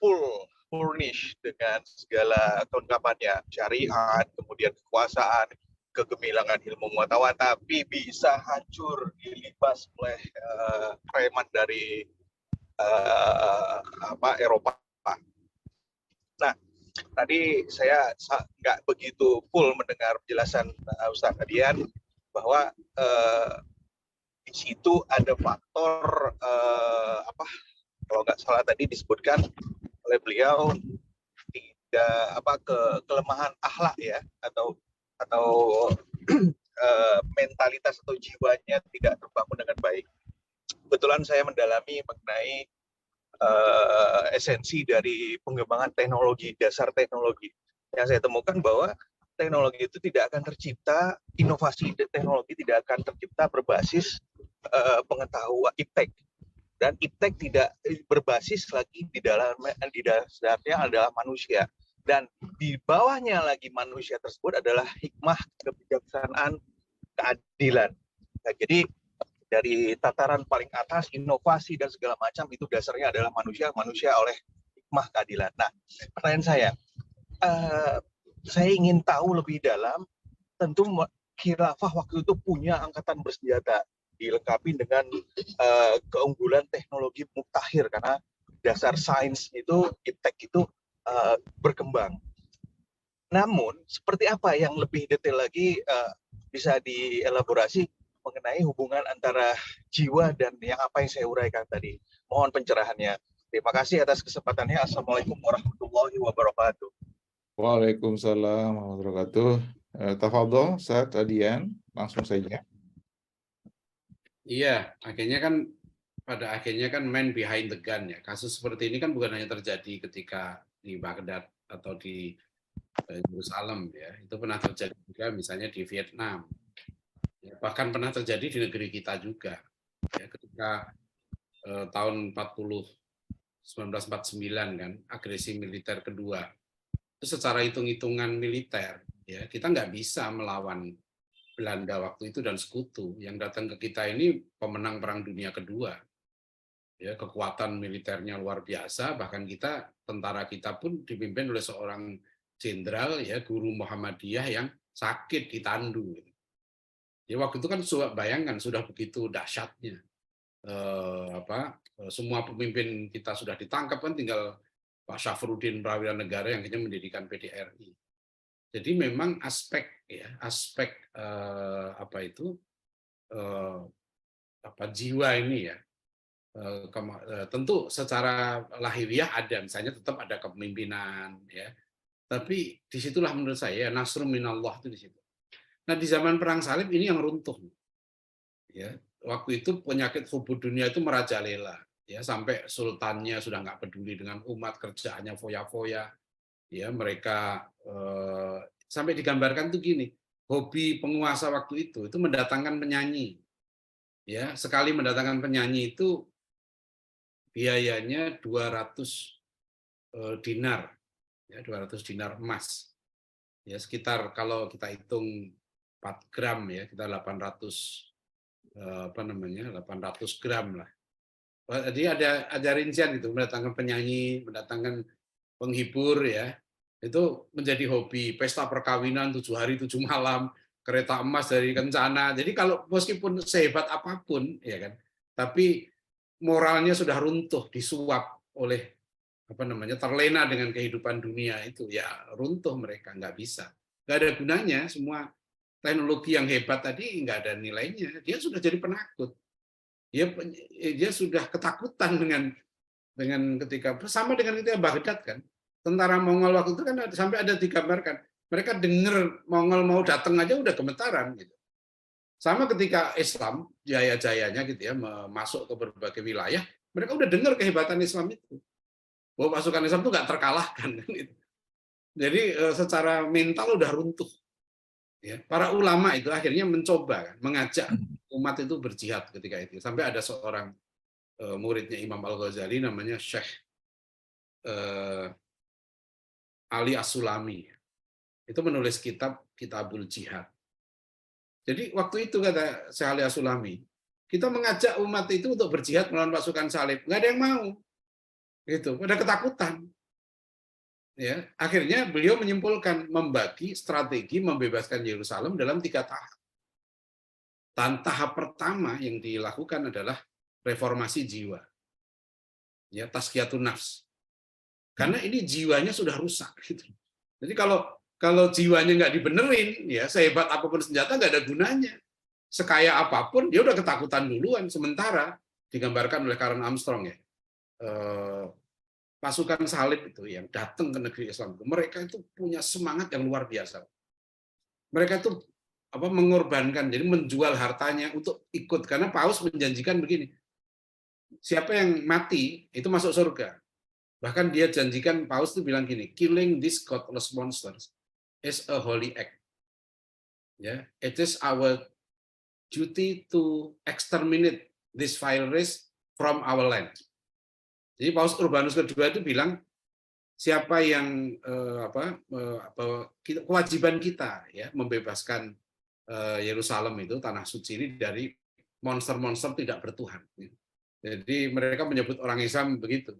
full furnish dengan segala kelengkapannya, syariat, kemudian kekuasaan, kegemilangan ilmu pengetahuan, tapi bisa hancur dilibas oleh preman dari Eropa. Nah, tadi saya nggak begitu full mendengar penjelasan Ustadz Adian bahwa di situ ada faktor kalau nggak salah tadi disebutkan oleh beliau tidak kelemahan akhlak ya atau mentalitas atau jiwanya tidak terbangun dengan baik. Kebetulan saya mendalami mengenai esensi dari pengembangan teknologi, dasar teknologi. Yang saya temukan bahwa teknologi itu tidak akan tercipta, inovasi teknologi tidak akan tercipta berbasis pengetahuan iptek. Dan iptek tidak berbasis lagi di dasarnya adalah manusia. Dan di bawahnya lagi manusia tersebut adalah hikmah, kebijaksanaan, keadilan. Nah, jadi dari tataran paling atas, inovasi dan segala macam itu dasarnya adalah manusia oleh hikmah, keadilan. Nah, pertanyaan saya ingin tahu lebih dalam, tentu khilafah waktu itu punya angkatan bersenjata, dilengkapi dengan keunggulan teknologi mutakhir karena dasar sains itu, iptek itu berkembang. Namun, seperti apa yang lebih detail lagi bisa dielaborasi mengenai hubungan antara jiwa dan yang apa yang saya uraikan tadi. Mohon pencerahannya. Terima kasih atas kesempatannya. Assalamualaikum warahmatullahi wabarakatuh. Waalaikumsalam warahmatullahi wabarakatuh. Tafadhol, Ustadz Adian, langsung saja. Iya, pada akhirnya kan man behind the gun ya. Kasus seperti ini kan bukan hanya terjadi ketika di Baghdad atau di Yerusalem ya. Itu pernah terjadi juga misalnya di Vietnam. Ya, bahkan pernah terjadi di negeri kita juga. Ya, ketika tahun 1949 kan, agresi militer kedua. Itu secara hitung-hitungan militer ya, kita nggak bisa melawan Belanda waktu itu dan sekutu. Yang datang ke kita ini pemenang Perang Dunia Kedua. Ya, kekuatan militernya luar biasa, bahkan tentara kita pun dipimpin oleh seorang jenderal ya, guru Muhammadiyah yang sakit di Tandu. Ya, waktu itu kan bayangkan sudah begitu dahsyatnya. Semua pemimpin kita sudah ditangkap, kan tinggal Pak Syafruddin Prawira Negara yang akhirnya mendirikan PDRI. Jadi memang aspek jiwa ini ya, tentu secara lahiriah ada, misalnya tetap ada kepemimpinan ya, tapi disitulah menurut saya nasrun minallah itu di situ. Nah, di zaman perang salib ini yang runtuh ya, waktu itu penyakit hubud dunia itu merajalela ya, sampai sultannya sudah nggak peduli dengan umat, kerjaannya foya-foya ya, mereka sampai digambarkan tuh gini, hobi penguasa waktu itu mendatangkan penyanyi ya, sekali mendatangkan penyanyi itu biayanya 200 dinar ya, 200 dinar emas ya, sekitar kalau kita hitung 4 gram ya, kita 800 gram lah. Jadi ada rincian gitu, mendatangkan penyanyi, mendatangkan penghibur ya, itu menjadi hobi, pesta perkawinan 7 hari 7 malam, kereta emas dari Kencana. Jadi kalau meskipun sehebat apapun ya kan, tapi moralnya sudah runtuh, disuap oleh terlena dengan kehidupan dunia itu, ya runtuh mereka, nggak bisa, nggak ada gunanya. Semua teknologi yang hebat tadi nggak ada nilainya, dia sudah jadi penakut. Dia sudah ketakutan dengan ketika sama dengan ketika Baghdad kan, tentara Mongol waktu itu kan sampai ada digambarkan, mereka dengar Mongol mau datang aja udah gemetaran gitu. Sama ketika Islam jaya-jayanya gitu ya, masuk ke berbagai wilayah, mereka udah dengar kehebatan Islam itu. bahwa pasukan Islam itu nggak terkalahkan. Jadi secara mental udah runtuh. Ya, para ulama itu akhirnya mencoba kan, mengajak umat itu berjihad ketika itu. Sampai ada seorang muridnya Imam Al-Ghazali namanya Syekh Ali As-Sulami. Itu menulis Kitabul Jihad. Jadi waktu itu kata Syekh Ali As-Sulami, kita mengajak umat itu untuk berjihad melawan pasukan salib. Nggak ada yang mau. Gitu, ada ketakutan. Ya, akhirnya beliau menyimpulkan membagi strategi membebaskan Yerusalem dalam 3 tahap. Dan tahap pertama yang dilakukan adalah reformasi jiwa. Ya, tazkiyatun nafs. Karena ini jiwanya sudah rusak gitu. Jadi kalau jiwanya nggak dibenerin, ya sehebat apapun senjata nggak ada gunanya. Sekaya apapun dia udah ketakutan duluan. Sementara digambarkan oleh Karen Armstrong ya. Pasukan salib itu yang datang ke negeri Islam itu, mereka itu punya semangat yang luar biasa. Mereka itu mengorbankan, jadi menjual hartanya untuk ikut, karena Paus menjanjikan begini, siapa yang mati itu masuk surga. Bahkan dia janjikan, Paus itu bilang gini, killing these godless monsters is a holy act. Ya, it is our duty to exterminate this vile race from our land. Jadi Paus Urbanus kedua itu bilang siapa yang kewajiban kita ya membebaskan Yerusalem itu tanah suci ini dari monster-monster tidak bertuhan. Jadi mereka menyebut orang Islam begitu.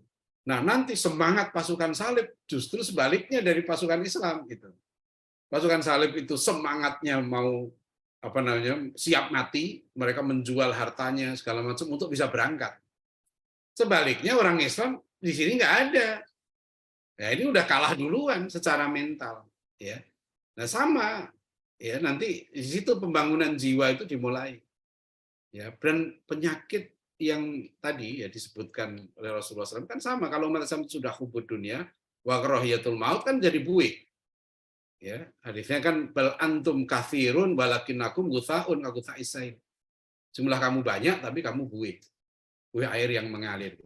Nah nanti semangat pasukan salib justru sebaliknya dari pasukan Islam gitu. Pasukan salib itu semangatnya mau siap mati, mereka menjual hartanya segala macam untuk bisa berangkat. Sebaliknya orang Islam di sini nggak ada. Ya ini udah kalah duluan secara mental. Ya. Nah sama, ya nanti di situ pembangunan jiwa itu dimulai. Ya, dan penyakit yang tadi ya disebutkan oleh Rasulullah SAW kan sama. Kalau umat Islam sudah hubud dunia, wa karahiyatul maut kan jadi buik. Ya, hadisnya kan bal antum katsirun walakinnakum gutsaun ka gutsa'is sail. Jumlah kamu banyak tapi kamu buik. Buih air yang mengalir.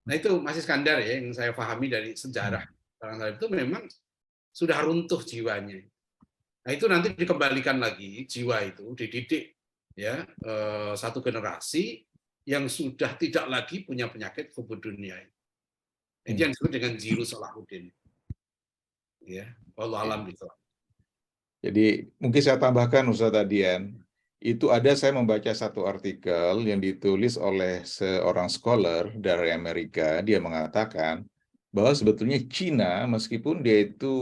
Nah itu Mas Iskandar ya yang saya pahami dari sejarah orang salib itu memang sudah runtuh jiwanya. Nah itu nanti dikembalikan lagi jiwa itu dididik ya satu generasi yang sudah tidak lagi punya penyakit hubud dunia. Itu yang disebut dengan Jiru Salahuddin. Ya, wallahu alam gitu. Jadi mungkin saya tambahkan Ustaz Adian, itu ada saya membaca satu artikel yang ditulis oleh seorang scholar dari Amerika. Dia mengatakan bahwa sebetulnya Cina meskipun dia itu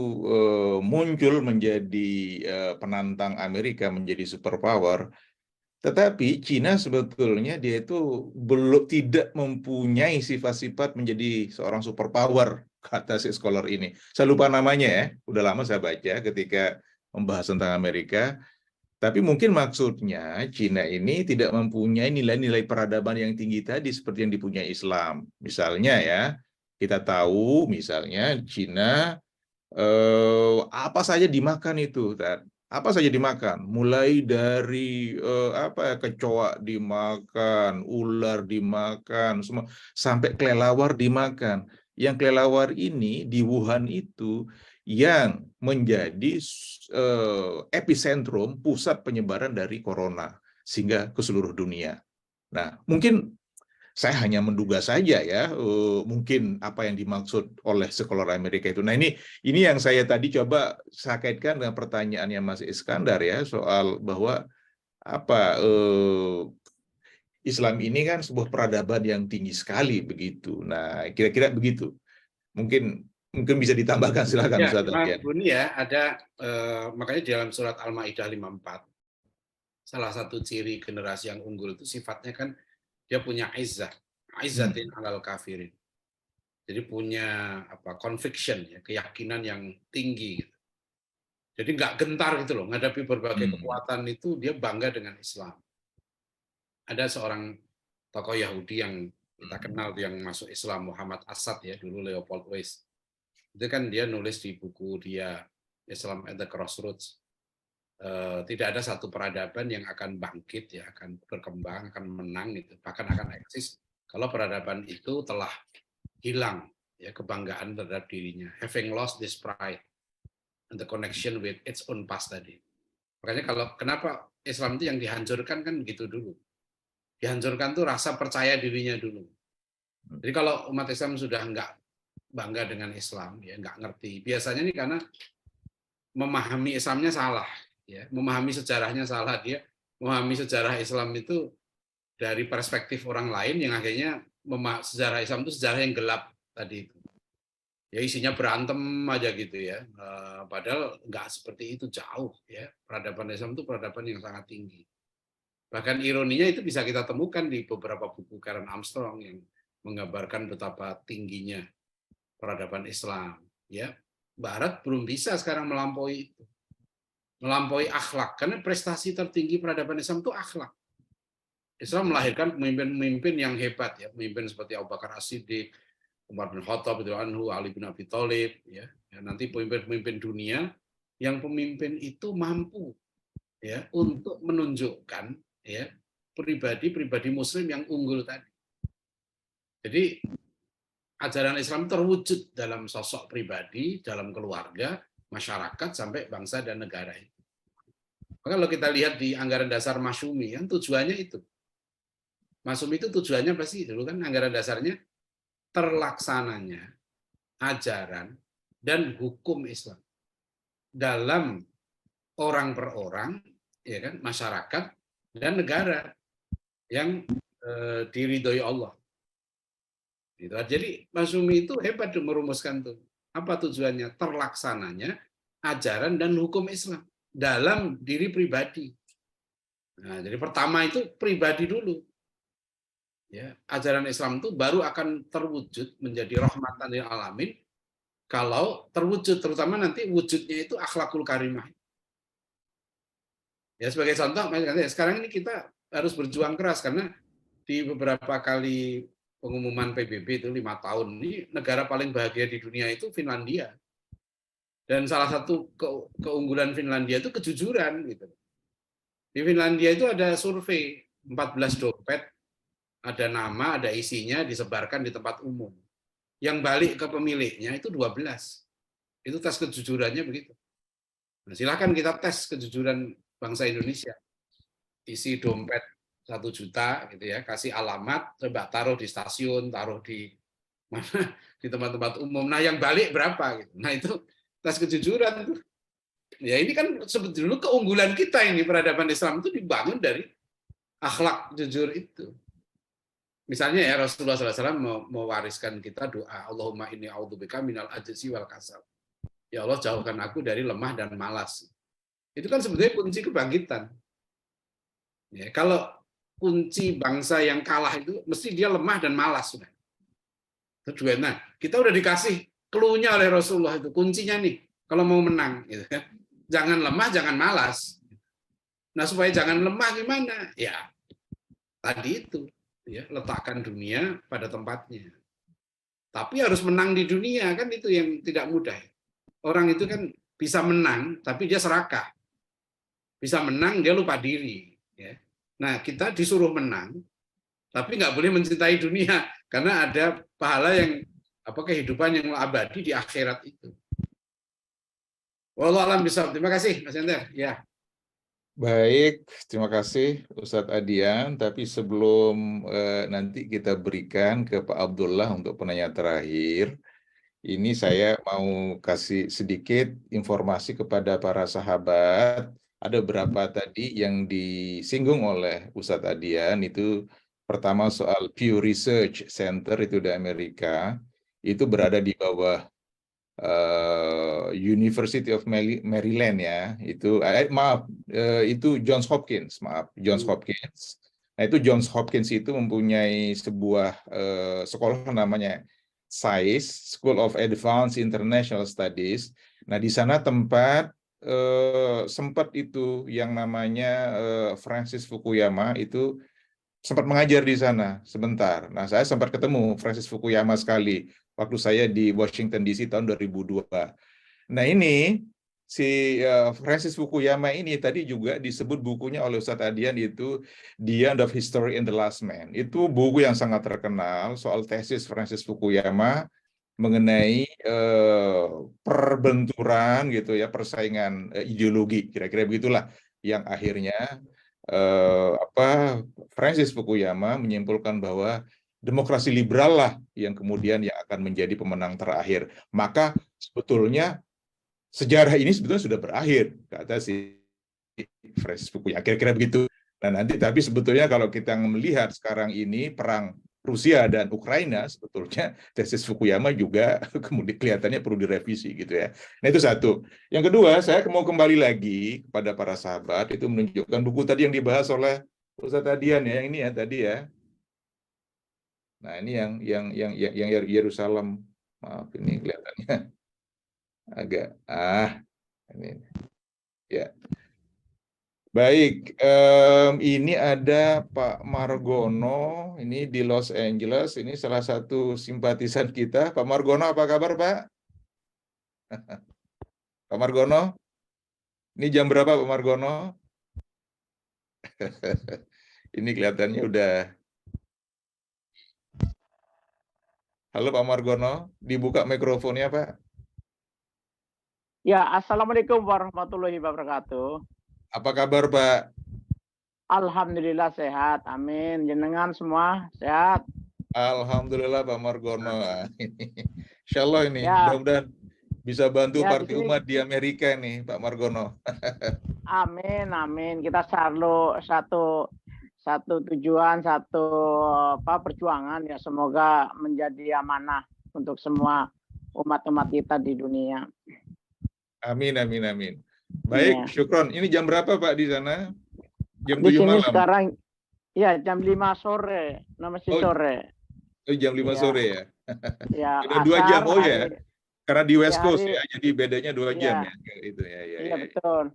muncul menjadi penantang Amerika menjadi superpower, tetapi Cina sebetulnya dia itu belum tidak mempunyai sifat-sifat menjadi seorang superpower, kata si scholar ini. Saya lupa namanya ya, udah lama saya baca ketika membahas tentang Amerika. Tapi mungkin maksudnya Cina ini tidak mempunyai nilai-nilai peradaban yang tinggi tadi seperti yang dipunyai Islam. Misalnya ya, kita tahu misalnya Cina apa saja dimakan itu, apa saja dimakan, mulai dari kecoa dimakan, ular dimakan, semua sampai kelelawar dimakan. Yang kelelawar ini di Wuhan itu yang menjadi epicentrum pusat penyebaran dari corona sehingga ke seluruh dunia. Nah, mungkin saya hanya menduga saja ya, mungkin apa yang dimaksud oleh scholar Amerika itu. Nah ini yang saya tadi coba saya kaitkan dengan pertanyaannya Mas Iskandar ya, soal bahwa Islam ini kan sebuah peradaban yang tinggi sekali begitu. Nah kira-kira begitu. Mungkin bisa ditambahkan, silakan Ya, Ustaz. Mas Buni ya, ada makanya di dalam surat Al-Maidah 54 salah satu ciri generasi yang unggul itu sifatnya kan dia punya izzatin alal kafirin. Jadi punya conviction ya, keyakinan yang tinggi gitu. Jadi nggak gentar gitu loh, menghadapi berbagai kekuatan itu dia bangga dengan Islam. Ada seorang tokoh Yahudi yang kita kenal yang masuk Islam, Muhammad Asad ya, dulu Leopold Weiss. Itu kan dia nulis di buku dia Islam at the Crossroads. Tidak ada satu peradaban yang akan bangkit ya, akan berkembang, akan menang gitu, bahkan akan eksis kalau peradaban itu telah hilang ya, kebanggaan terhadap dirinya, having lost this pride and the connection with its own past tadi. Makanya kenapa Islam itu yang dihancurkan kan gitu dulu. Dihancurkan tuh rasa percaya dirinya dulu. Jadi kalau umat Islam sudah nggak bangga dengan Islam, ya nggak ngerti. Biasanya nih karena memahami Islamnya salah, ya, memahami sejarahnya salah. Dia memahami sejarah Islam itu dari perspektif orang lain yang akhirnya sejarah Islam itu sejarah yang gelap tadi itu. Ya isinya berantem aja gitu ya. Padahal nggak seperti itu, jauh ya. Peradaban Islam itu peradaban yang sangat tinggi. Bahkan ironinya itu bisa kita temukan di beberapa buku Karen Armstrong yang menggambarkan betapa tingginya peradaban Islam. Ya, Barat belum bisa sekarang melampaui itu, melampaui akhlak, karena prestasi tertinggi peradaban Islam itu akhlak. Islam melahirkan pemimpin-pemimpin yang hebat, ya, pemimpin seperti Abu Bakar As-Siddiq, Umar bin Khattab, Ali bin Abi Thalib, ya, nanti pemimpin-pemimpin dunia yang pemimpin itu mampu, ya, untuk menunjukkan, ya, pribadi-pribadi Muslim yang unggul tadi. Jadi ajaran Islam terwujud dalam sosok pribadi, dalam keluarga, masyarakat, sampai bangsa dan negara itu. Maka kalau kita lihat di anggaran dasar Masyumi, kan tujuannya itu. Masyumi itu tujuannya pasti dulu kan anggaran dasarnya terlaksananya ajaran dan hukum Islam dalam orang per orang, ya kan, masyarakat dan negara yang diridhoi Allah. Gitu. Jadi Masyumi itu hebat tuh merumuskan tuh. Apa tujuannya? Terlaksananya ajaran dan hukum Islam dalam diri pribadi. Nah, jadi pertama itu pribadi dulu. Ya, ajaran Islam itu baru akan terwujud menjadi rahmatan lil alamin kalau terwujud, terutama nanti wujudnya itu akhlakul karimah. Ya, sebagai contoh, sekarang ini kita harus berjuang keras karena di beberapa kali pengumuman PBB itu 5 tahun ini, negara paling bahagia di dunia itu Finlandia. Dan salah satu keunggulan Finlandia itu kejujuran gitu. Di Finlandia itu ada survei 14 dompet, ada nama, ada isinya, disebarkan di tempat umum. Yang balik ke pemiliknya itu 12. Itu tes kejujurannya begitu. Nah, silakan kita tes kejujuran bangsa Indonesia. Isi dompet 1 juta gitu ya, kasih alamat, coba taruh di stasiun, taruh di mana, di tempat-tempat umum. Nah, yang balik berapa gitu. Nah, itu tes kejujuran tuh. Ya, ini kan sebetulnya keunggulan kita ini, peradaban Islam itu dibangun dari akhlak jujur itu. Misalnya ya Rasulullah SAW mewariskan kita doa, Allahumma inni a'udzubika minal ajzi wal kasal. Ya Allah, jauhkan aku dari lemah dan malas. Itu kan sebetulnya kunci kebangkitan. Ya, kalau kunci bangsa yang kalah itu mesti dia lemah dan malas sudah. Kedua, nah kita udah dikasih clue-nya oleh Rasulullah itu kuncinya nih kalau mau menang, gitu kan. Jangan lemah, jangan malas. Nah supaya jangan lemah gimana? Ya tadi itu, ya letakkan dunia pada tempatnya. Tapi harus menang di dunia kan itu yang tidak mudah. Orang itu kan bisa menang, tapi dia serakah. Bisa menang, dia lupa diri. Ya. Nah, kita disuruh menang, tapi nggak boleh mencintai dunia karena ada pahala yang kehidupan yang abadi di akhirat itu. Wallahu a'lam bishawab. Terima kasih, Mas Ender. Ya. Baik, terima kasih Ustadz Adian. Tapi sebelum nanti kita berikan ke Pak Abdullah untuk penanya terakhir, ini saya mau kasih sedikit informasi kepada para sahabat. Ada beberapa tadi yang disinggung oleh Ustadz Adian, itu pertama soal Pew Research Center itu di Amerika, itu berada di bawah University of Maryland ya, itu itu Johns Hopkins, Johns Hopkins. Nah itu Johns Hopkins itu mempunyai sebuah sekolah namanya SAIS, School of Advanced International Studies. Nah di sana tempat sempat itu yang namanya Francis Fukuyama itu sempat mengajar di sana sebentar. Nah saya sempat ketemu Francis Fukuyama sekali waktu saya di Washington DC tahun 2002. Nah ini si Francis Fukuyama ini tadi juga disebut bukunya oleh Ustadz Adian itu The End of History and the Last Man. Itu buku yang sangat terkenal soal tesis Francis Fukuyama mengenai perbenturan gitu ya, persaingan ideologi, kira-kira begitulah yang akhirnya Francis Fukuyama menyimpulkan bahwa demokrasi liberal lah yang kemudian yang akan menjadi pemenang terakhir. Maka sebetulnya sejarah ini sebetulnya sudah berakhir, kata si Francis Fukuyama, kira-kira begitu. Nah nanti tapi sebetulnya kalau kita melihat sekarang ini perang Rusia dan Ukraina, sebetulnya tesis Fukuyama juga kemudian kelihatannya perlu direvisi gitu ya. Nah itu satu. Yang kedua, saya mau kembali lagi kepada para sahabat, itu menunjukkan buku tadi yang dibahas oleh Ustadz Adian ya, yang ini ya tadi ya. Nah ini yang Yerusalem, maaf ini kelihatannya agak ini ya. Baik, ini ada Pak Margono, ini di Los Angeles, ini salah satu simpatisan kita. Pak Margono, apa kabar Pak? Pak Margono, ini jam berapa Pak Margono? Ini kelihatannya udah. Halo Pak Margono, dibuka mikrofonnya Pak. Ya, Assalamualaikum warahmatullahi wabarakatuh. Apa kabar Pak? Alhamdulillah sehat, amin. Jenengan semua sehat? Alhamdulillah Pak Margono. Insya Allah ini, Ya. mudah-mudahan bisa bantu Ya, Parti Umat di Amerika nih Pak Margono. Amin, amin. Kita selalu satu tujuan, satu perjuangan ya, semoga menjadi amanah untuk semua umat-umat kita di dunia. Amin, amin, amin. Baik, ya. Syukron. Ini jam berapa Pak di sana? Jam 7 sini malam? Sekarang, ya jam 5 sore, masih sore. Jam 5 sore ya? Ya, ada 2 jam, ya? Karena di West Coast ya, jadi bedanya 2 jam ya? Itu ya. Iya, betul.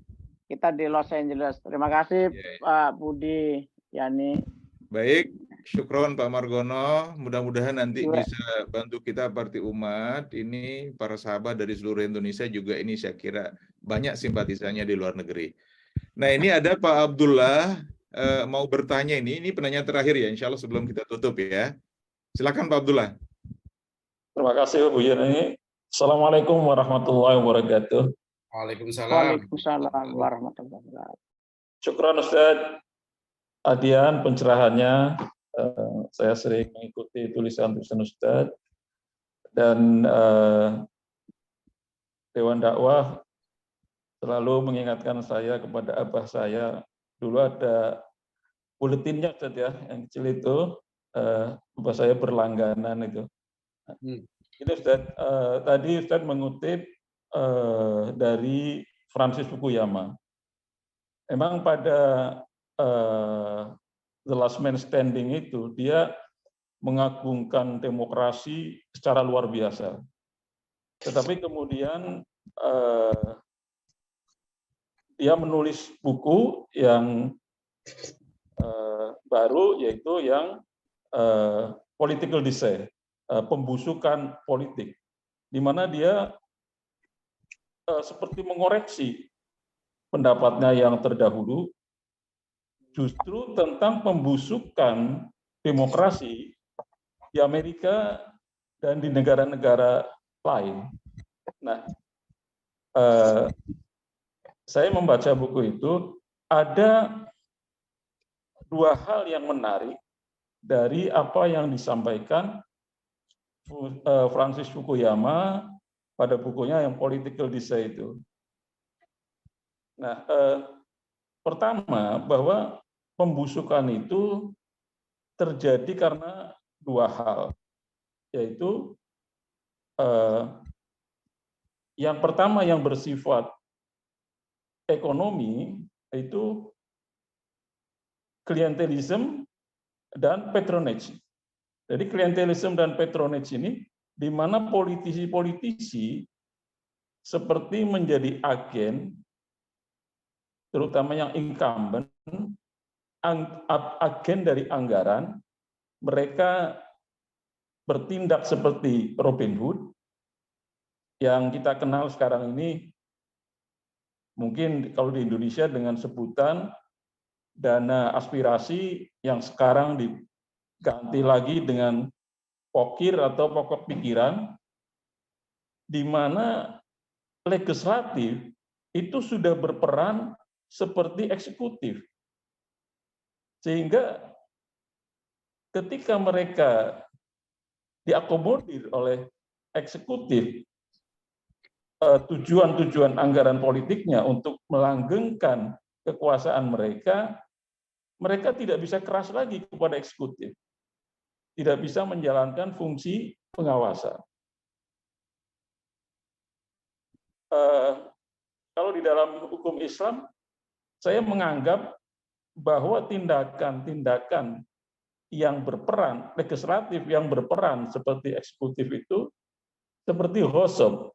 Kita di Los Angeles. Terima kasih Pak Budi, Yani. Baik, syukron Pak Margono. Mudah-mudahan nanti bisa bantu kita Parti Umat. Ini para sahabat dari seluruh Indonesia juga ini saya kira banyak simpatisannya di luar negeri. Nah ini ada Pak Abdullah mau bertanya ini penanya terakhir ya, insya Allah sebelum kita tutup ya. Silakan Pak Abdullah. Terima kasih Bu Yani. Assalamualaikum warahmatullahi wabarakatuh. Waalaikumsalam. Waalaikumsalam warahmatullahi wabarakatuh. Syukran Ustadz Adian pencerahannya. Saya sering mengikuti tulisan-tulisan Ustadz dan Dewan Dakwah selalu mengingatkan saya kepada abah saya. Dulu ada buletinnya Ustadz ya, yang kecil itu abah saya berlangganan itu. Ini Ustadz, tadi Ustadz mengutip dari Francis Fukuyama. Memang pada The Last Man Standing itu dia mengagungkan demokrasi secara luar biasa. Tetapi kemudian dia menulis buku yang baru, yaitu yang Political Decay, pembusukan politik, di mana dia seperti mengoreksi pendapatnya yang terdahulu justru tentang pembusukan demokrasi di Amerika dan di negara-negara lain. Nah, saya membaca buku itu, ada 2 hal yang menarik dari apa yang disampaikan Francis Fukuyama pada bukunya yang Political Decay itu. Nah, pertama bahwa pembusukan itu terjadi karena 2 hal, yaitu yang pertama yang bersifat ekonomi, yaitu klientelisme dan patronage. Jadi klientelisme dan patronage ini di mana politisi-politisi seperti menjadi agen, terutama yang incumbent, agen dari anggaran, mereka bertindak seperti Robin Hood, yang kita kenal sekarang ini, mungkin kalau di Indonesia dengan sebutan dana aspirasi, yang sekarang diganti lagi dengan pokir atau pokok pikiran, di mana legislatif itu sudah berperan seperti eksekutif. Sehingga ketika mereka diakomodir oleh eksekutif, tujuan-tujuan anggaran politiknya untuk melanggengkan kekuasaan mereka, mereka tidak bisa keras lagi kepada eksekutif. Tidak bisa menjalankan fungsi pengawasan. Kalau di dalam hukum Islam, saya menganggap bahwa tindakan-tindakan yang berperan, legislatif yang berperan seperti eksekutif itu, seperti hosob.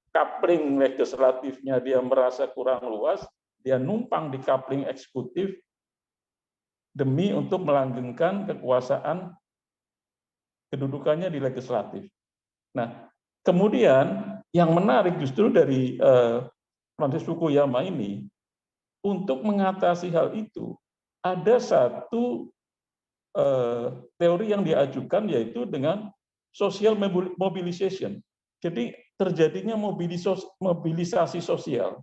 Coupling legislatifnya dia merasa kurang luas, dia numpang di coupling eksekutif demi untuk melanggengkan kekuasaan kedudukannya di legislatif. Nah, kemudian yang menarik justru dari Francis Fukuyama ini, untuk mengatasi hal itu, ada satu teori yang diajukan, yaitu dengan social mobilization. Jadi terjadinya mobilisasi sosial.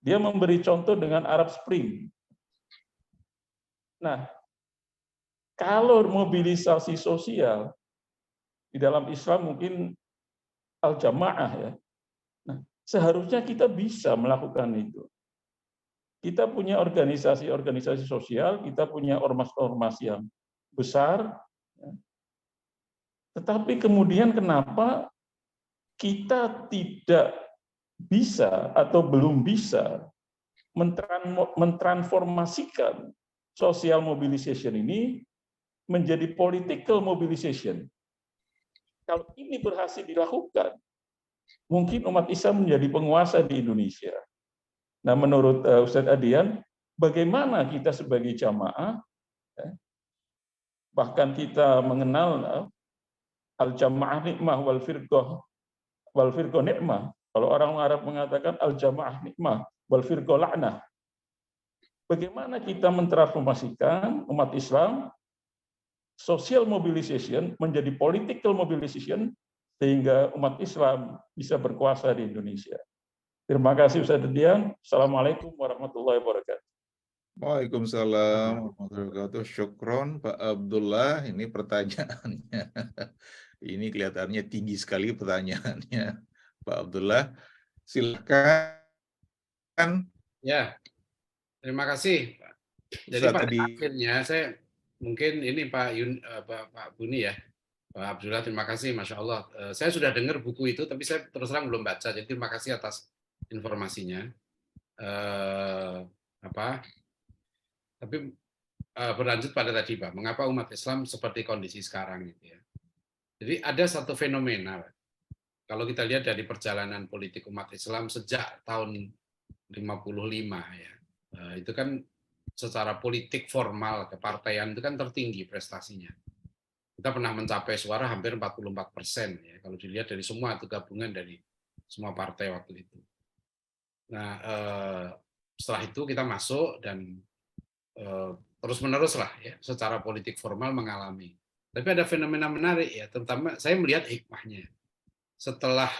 Dia memberi contoh dengan Arab Spring. Nah, kalau mobilisasi sosial di dalam Islam mungkin al-jamaah ya. Nah, seharusnya kita bisa melakukan itu. Kita punya organisasi-organisasi sosial, kita punya ormas-ormas yang besar, tetapi kemudian kenapa kita tidak bisa atau belum bisa mentransformasikan social mobilization ini menjadi political mobilization. Kalau ini berhasil dilakukan, mungkin umat Islam menjadi penguasa di Indonesia. Nah, menurut Ustadz Adian, bagaimana kita sebagai jamaah, bahkan kita mengenal al-jamaah nikmah wal firqah nikmah. Kalau orang Arab mengatakan al-jamaah nikmah wal firqah la'nah. Bagaimana kita mentransformasikan umat Islam social mobilization menjadi political mobilization sehingga umat Islam bisa berkuasa di Indonesia. Terima kasih Ustaz Dian. Assalamualaikum warahmatullahi wabarakatuh. Waalaikumsalam warahmatullahi wabarakatuh. Syukron Pak Abdullah. Ini pertanyaannya. Ini kelihatannya tinggi sekali pertanyaannya. Pak Abdullah, silakan. Ya, terima kasih. Jadi pada akhirnya saya mungkin ini Pak Buni ya, Pak Abdullah, terima kasih, Masya Allah. Saya sudah dengar buku itu, tapi saya terus terang belum baca. Jadi terima kasih atas informasinya. Tapi berlanjut pada tadi Pak, mengapa umat Islam seperti kondisi sekarang gitu ya. Jadi ada satu fenomena, kalau kita lihat dari perjalanan politik umat Islam sejak tahun 55 ya, itu kan secara politik formal kepartaian itu kan tertinggi prestasinya. Kita pernah mencapai suara hampir 44% ya, kalau dilihat dari semua itu gabungan dari semua partai waktu itu. Nah, setelah itu kita masuk dan terus-menerus lah ya, secara politik formal mengalami. Tapi ada fenomena menarik ya, terutama saya melihat hikmahnya. Setelah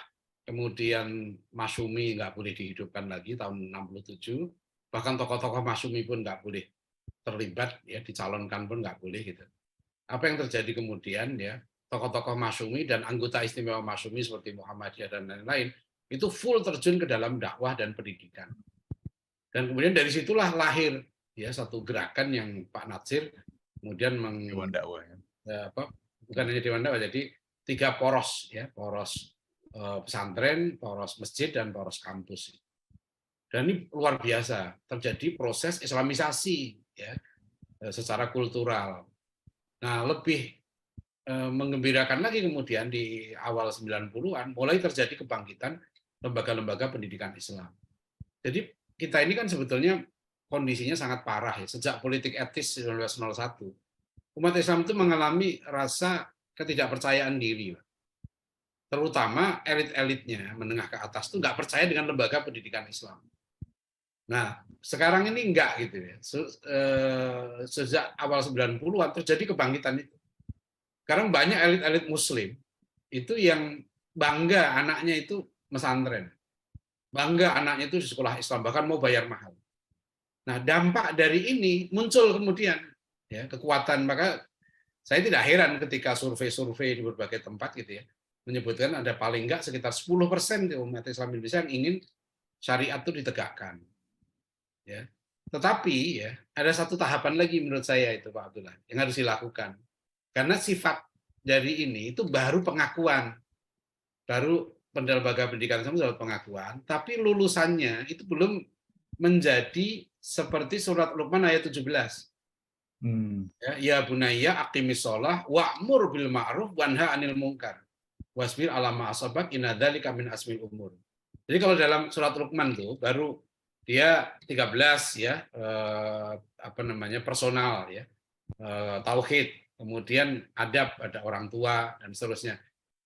kemudian Masyumi nggak boleh dihidupkan lagi tahun 67, bahkan tokoh-tokoh Masyumi pun nggak boleh terlibat ya, dicalonkan pun nggak boleh gitu. Apa yang terjadi kemudian ya, tokoh-tokoh Masyumi dan anggota istimewa Masyumi seperti Muhammadiyah dan lain-lain itu full terjun ke dalam dakwah dan pendidikan. Dan kemudian dari situlah lahir ya satu gerakan yang Pak Natsir kemudian Dewan Dakwah ya. Bukan hanya Dewan Dakwah, jadi 3 poros ya, poros pesantren, poros masjid dan poros kampus. Dan ini luar biasa, terjadi proses islamisasi ya secara kultural. Nah, lebih menggembirakan lagi kemudian di awal 90-an mulai terjadi kebangkitan lembaga-lembaga pendidikan Islam. Jadi kita ini kan sebetulnya kondisinya sangat parah ya, sejak politik etis 1901. Umat Islam itu mengalami rasa ketidakpercayaan diri. Terutama elit-elitnya menengah ke atas itu nggak percaya dengan lembaga pendidikan Islam. Nah, sekarang ini enggak gitu ya. Sejak awal 90-an terjadi kebangkitan itu. Sekarang banyak elit-elit muslim itu yang bangga anaknya itu pesantren, bangga anaknya itu di sekolah Islam, bahkan mau bayar mahal. Nah, dampak dari ini muncul kemudian ya kekuatan. Maka saya tidak heran ketika survei-survei di berbagai tempat gitu ya menyebutkan ada paling enggak sekitar 10% umat Islam Indonesia yang ingin syariat itu ditegakkan. Ya. Tetapi ya ada satu tahapan lagi menurut saya itu Pak Abdullah yang harus dilakukan. Karena sifat dari ini itu baru pengakuan, baru lembaga pendidikan Islam dapat pengakuan, tapi lulusannya itu belum menjadi seperti surat Luqman ayat 17. Ya bunayya aqimis shalah wa'mur bil ma'ruf wanha 'anil munkar wasbir 'ala ma asabak inna dzalika min asmil umur. Jadi kalau dalam surat Luqman tuh baru dia 13 ya personal ya. Tauhid, kemudian adab pada orang tua dan seterusnya.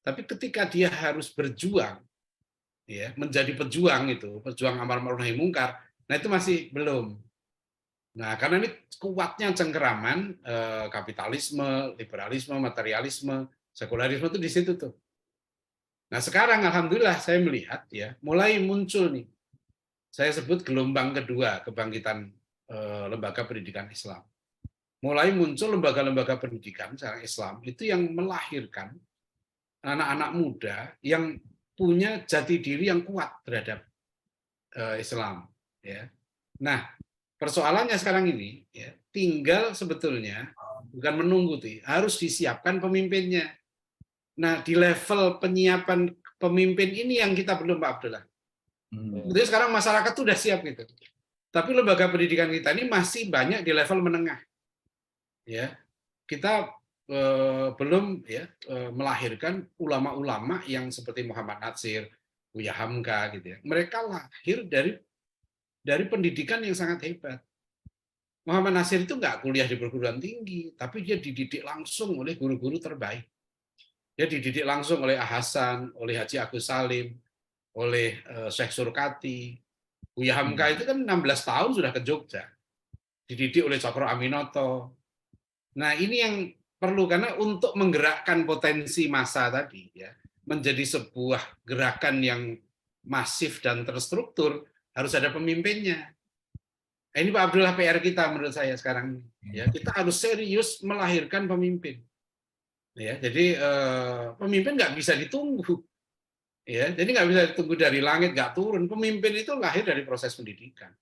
Tapi ketika dia harus berjuang ya, menjadi pejuang itu, pejuang amar ma'ruf nahi mungkar, nah itu masih belum. Nah, karena ini kuatnya cengkeraman kapitalisme, liberalisme, materialisme, sekularisme itu di situ tuh. Nah, sekarang alhamdulillah saya melihat ya, mulai muncul nih. Saya sebut gelombang kedua kebangkitan lembaga pendidikan Islam. Mulai muncul lembaga-lembaga pendidikan secara Islam itu yang melahirkan anak-anak muda yang punya jati diri yang kuat terhadap Islam. Ya. Nah, persoalannya sekarang ini ya, tinggal sebetulnya bukan menunggu tuh, harus disiapkan pemimpinnya. Nah, di level penyiapan pemimpin ini yang kita belum, Pak Abdullah. Jadi sekarang masyarakat sudah siap gitu. Tapi lembaga pendidikan kita ini masih banyak di level menengah. Ya, kita belum ya melahirkan ulama-ulama yang seperti Muhammad Natsir, Buya Hamka gitu ya. Mereka lahir dari pendidikan yang sangat hebat. Muhammad Natsir itu nggak kuliah di perguruan tinggi, tapi dia dididik langsung oleh guru-guru terbaik. Dia dididik langsung oleh Hasan, oleh Haji Agus Salim, oleh Syekh Surkati. Buya Hamka itu kan 16 tahun sudah ke Jogja. Dididik oleh Cokro Aminoto. Nah, ini yang perlu, karena untuk menggerakkan potensi massa tadi ya, menjadi sebuah gerakan yang masif dan terstruktur, harus ada pemimpinnya. Nah, ini Pak Abdullah PR kita menurut saya sekarang. Ya, kita harus serius melahirkan pemimpin. Ya, jadi pemimpin nggak bisa ditunggu. Ya, jadi nggak bisa ditunggu dari langit, nggak turun. Pemimpin itu lahir dari proses pendidikan.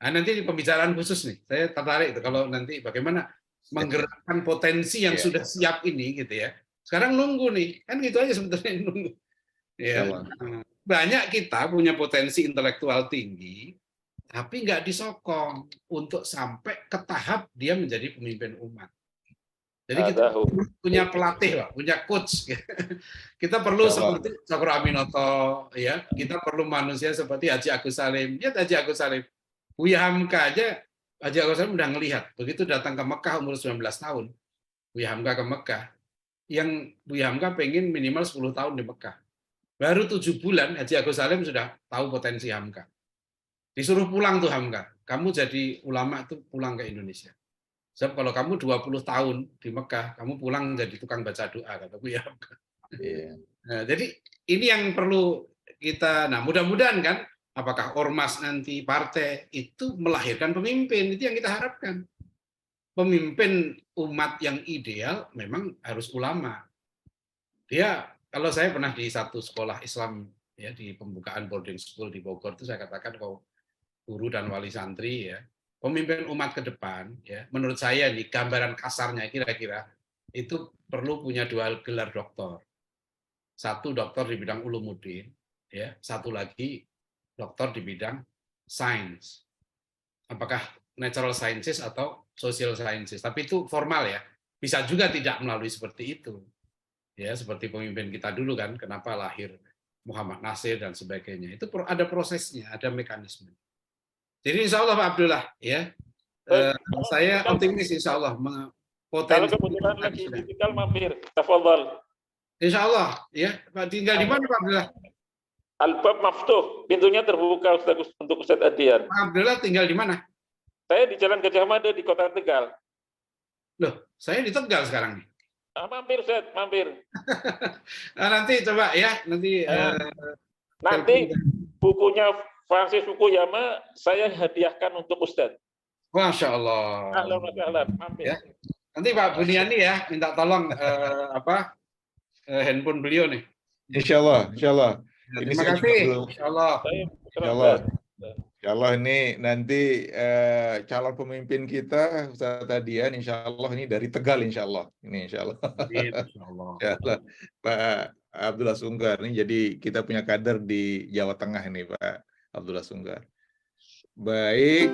Nah, nanti di pembicaraan khusus nih, saya tertarik itu kalau nanti bagaimana menggerakkan potensi yang sudah siap ini, gitu ya. Sekarang nunggu nih, kan gitu aja sebetulnya nunggu. Ya, banyak kita punya potensi intelektual tinggi, tapi nggak disokong untuk sampai ke tahap dia menjadi pemimpin umat. Jadi kita punya pelatih, Pak, punya coach. Kita perlu seperti Cokro Aminoto, ya. Kita perlu manusia seperti Haji Agus Salim. Ya, Haji Agus Salim. Buya Hamka aja, Haji Agus Salim udah ngelihat. Begitu datang ke Mekah umur 19 tahun, Buya Hamka ke Mekah. Yang Buya Hamka pengen minimal 10 tahun di Mekah. Baru 7 bulan, Haji Agus Salim sudah tahu potensi Hamka. Disuruh pulang tuh Hamka. Kamu jadi ulama itu pulang ke Indonesia. Sebab kalau kamu 20 tahun di Mekah, kamu pulang jadi tukang baca doa, kata Buya Hamka. Nah, jadi ini yang perlu kita, nah mudah-mudahan kan, apakah ormas nanti, partai, itu melahirkan pemimpin, itu yang kita harapkan. Pemimpin umat yang ideal memang harus ulama. Dia, kalau saya pernah di satu sekolah Islam, ya di pembukaan boarding school di Bogor, itu saya katakan kalau guru dan wali santri, ya, pemimpin umat ke depan, ya, menurut saya nih gambaran kasarnya kira-kira itu perlu punya 2 gelar doktor. Satu doktor di bidang ulumuddin, ya, satu lagi doktor di bidang sains. Apakah natural sciences atau social sciences? Tapi itu formal ya. Bisa juga tidak melalui seperti itu. Ya, seperti pemimpin kita dulu kan, kenapa lahir Muhammad Natsir dan sebagainya. Itu ada prosesnya, ada mekanisme. Jadi insya Allah Pak Abdullah, ya, saya optimis insya Allah. Kalau kebetulan lagi tinggal mampir, tafadhol. Insya Allah, ya. Tinggal di mana Pak Abdullah? Al-Bab Maftuh, pintunya terbuka Ustaz, untuk Ustaz Adian. Pak Abdullah tinggal di mana? Saya di Jalan Gajah Mada di Kota Tegal. Loh, saya di Tegal sekarang nih. Mampir, Ustaz, mampir. Nah, nanti coba ya, nanti Nanti bukunya Francis Fukuyama saya hadiahkan untuk Ustaz. Masya Allah. Ahlan wa sahlan, mampir. Ya. Nanti Pak Buniani ya minta tolong handphone beliau nih. Insya Allah, insya Allah. Ya, Ini terima saya kasih. juga Insya Allah. Insya Allah. Insya Allah ini nanti calon pemimpin kita Ustaz Adian, Insya Allah ini dari Tegal, Insya Allah. Ini Insya Allah. Insya Allah. Insya Allah. Pak Abdullah Sungkar ini jadi kita punya kader di Jawa Tengah ini Pak Abdullah Sungkar. Baik.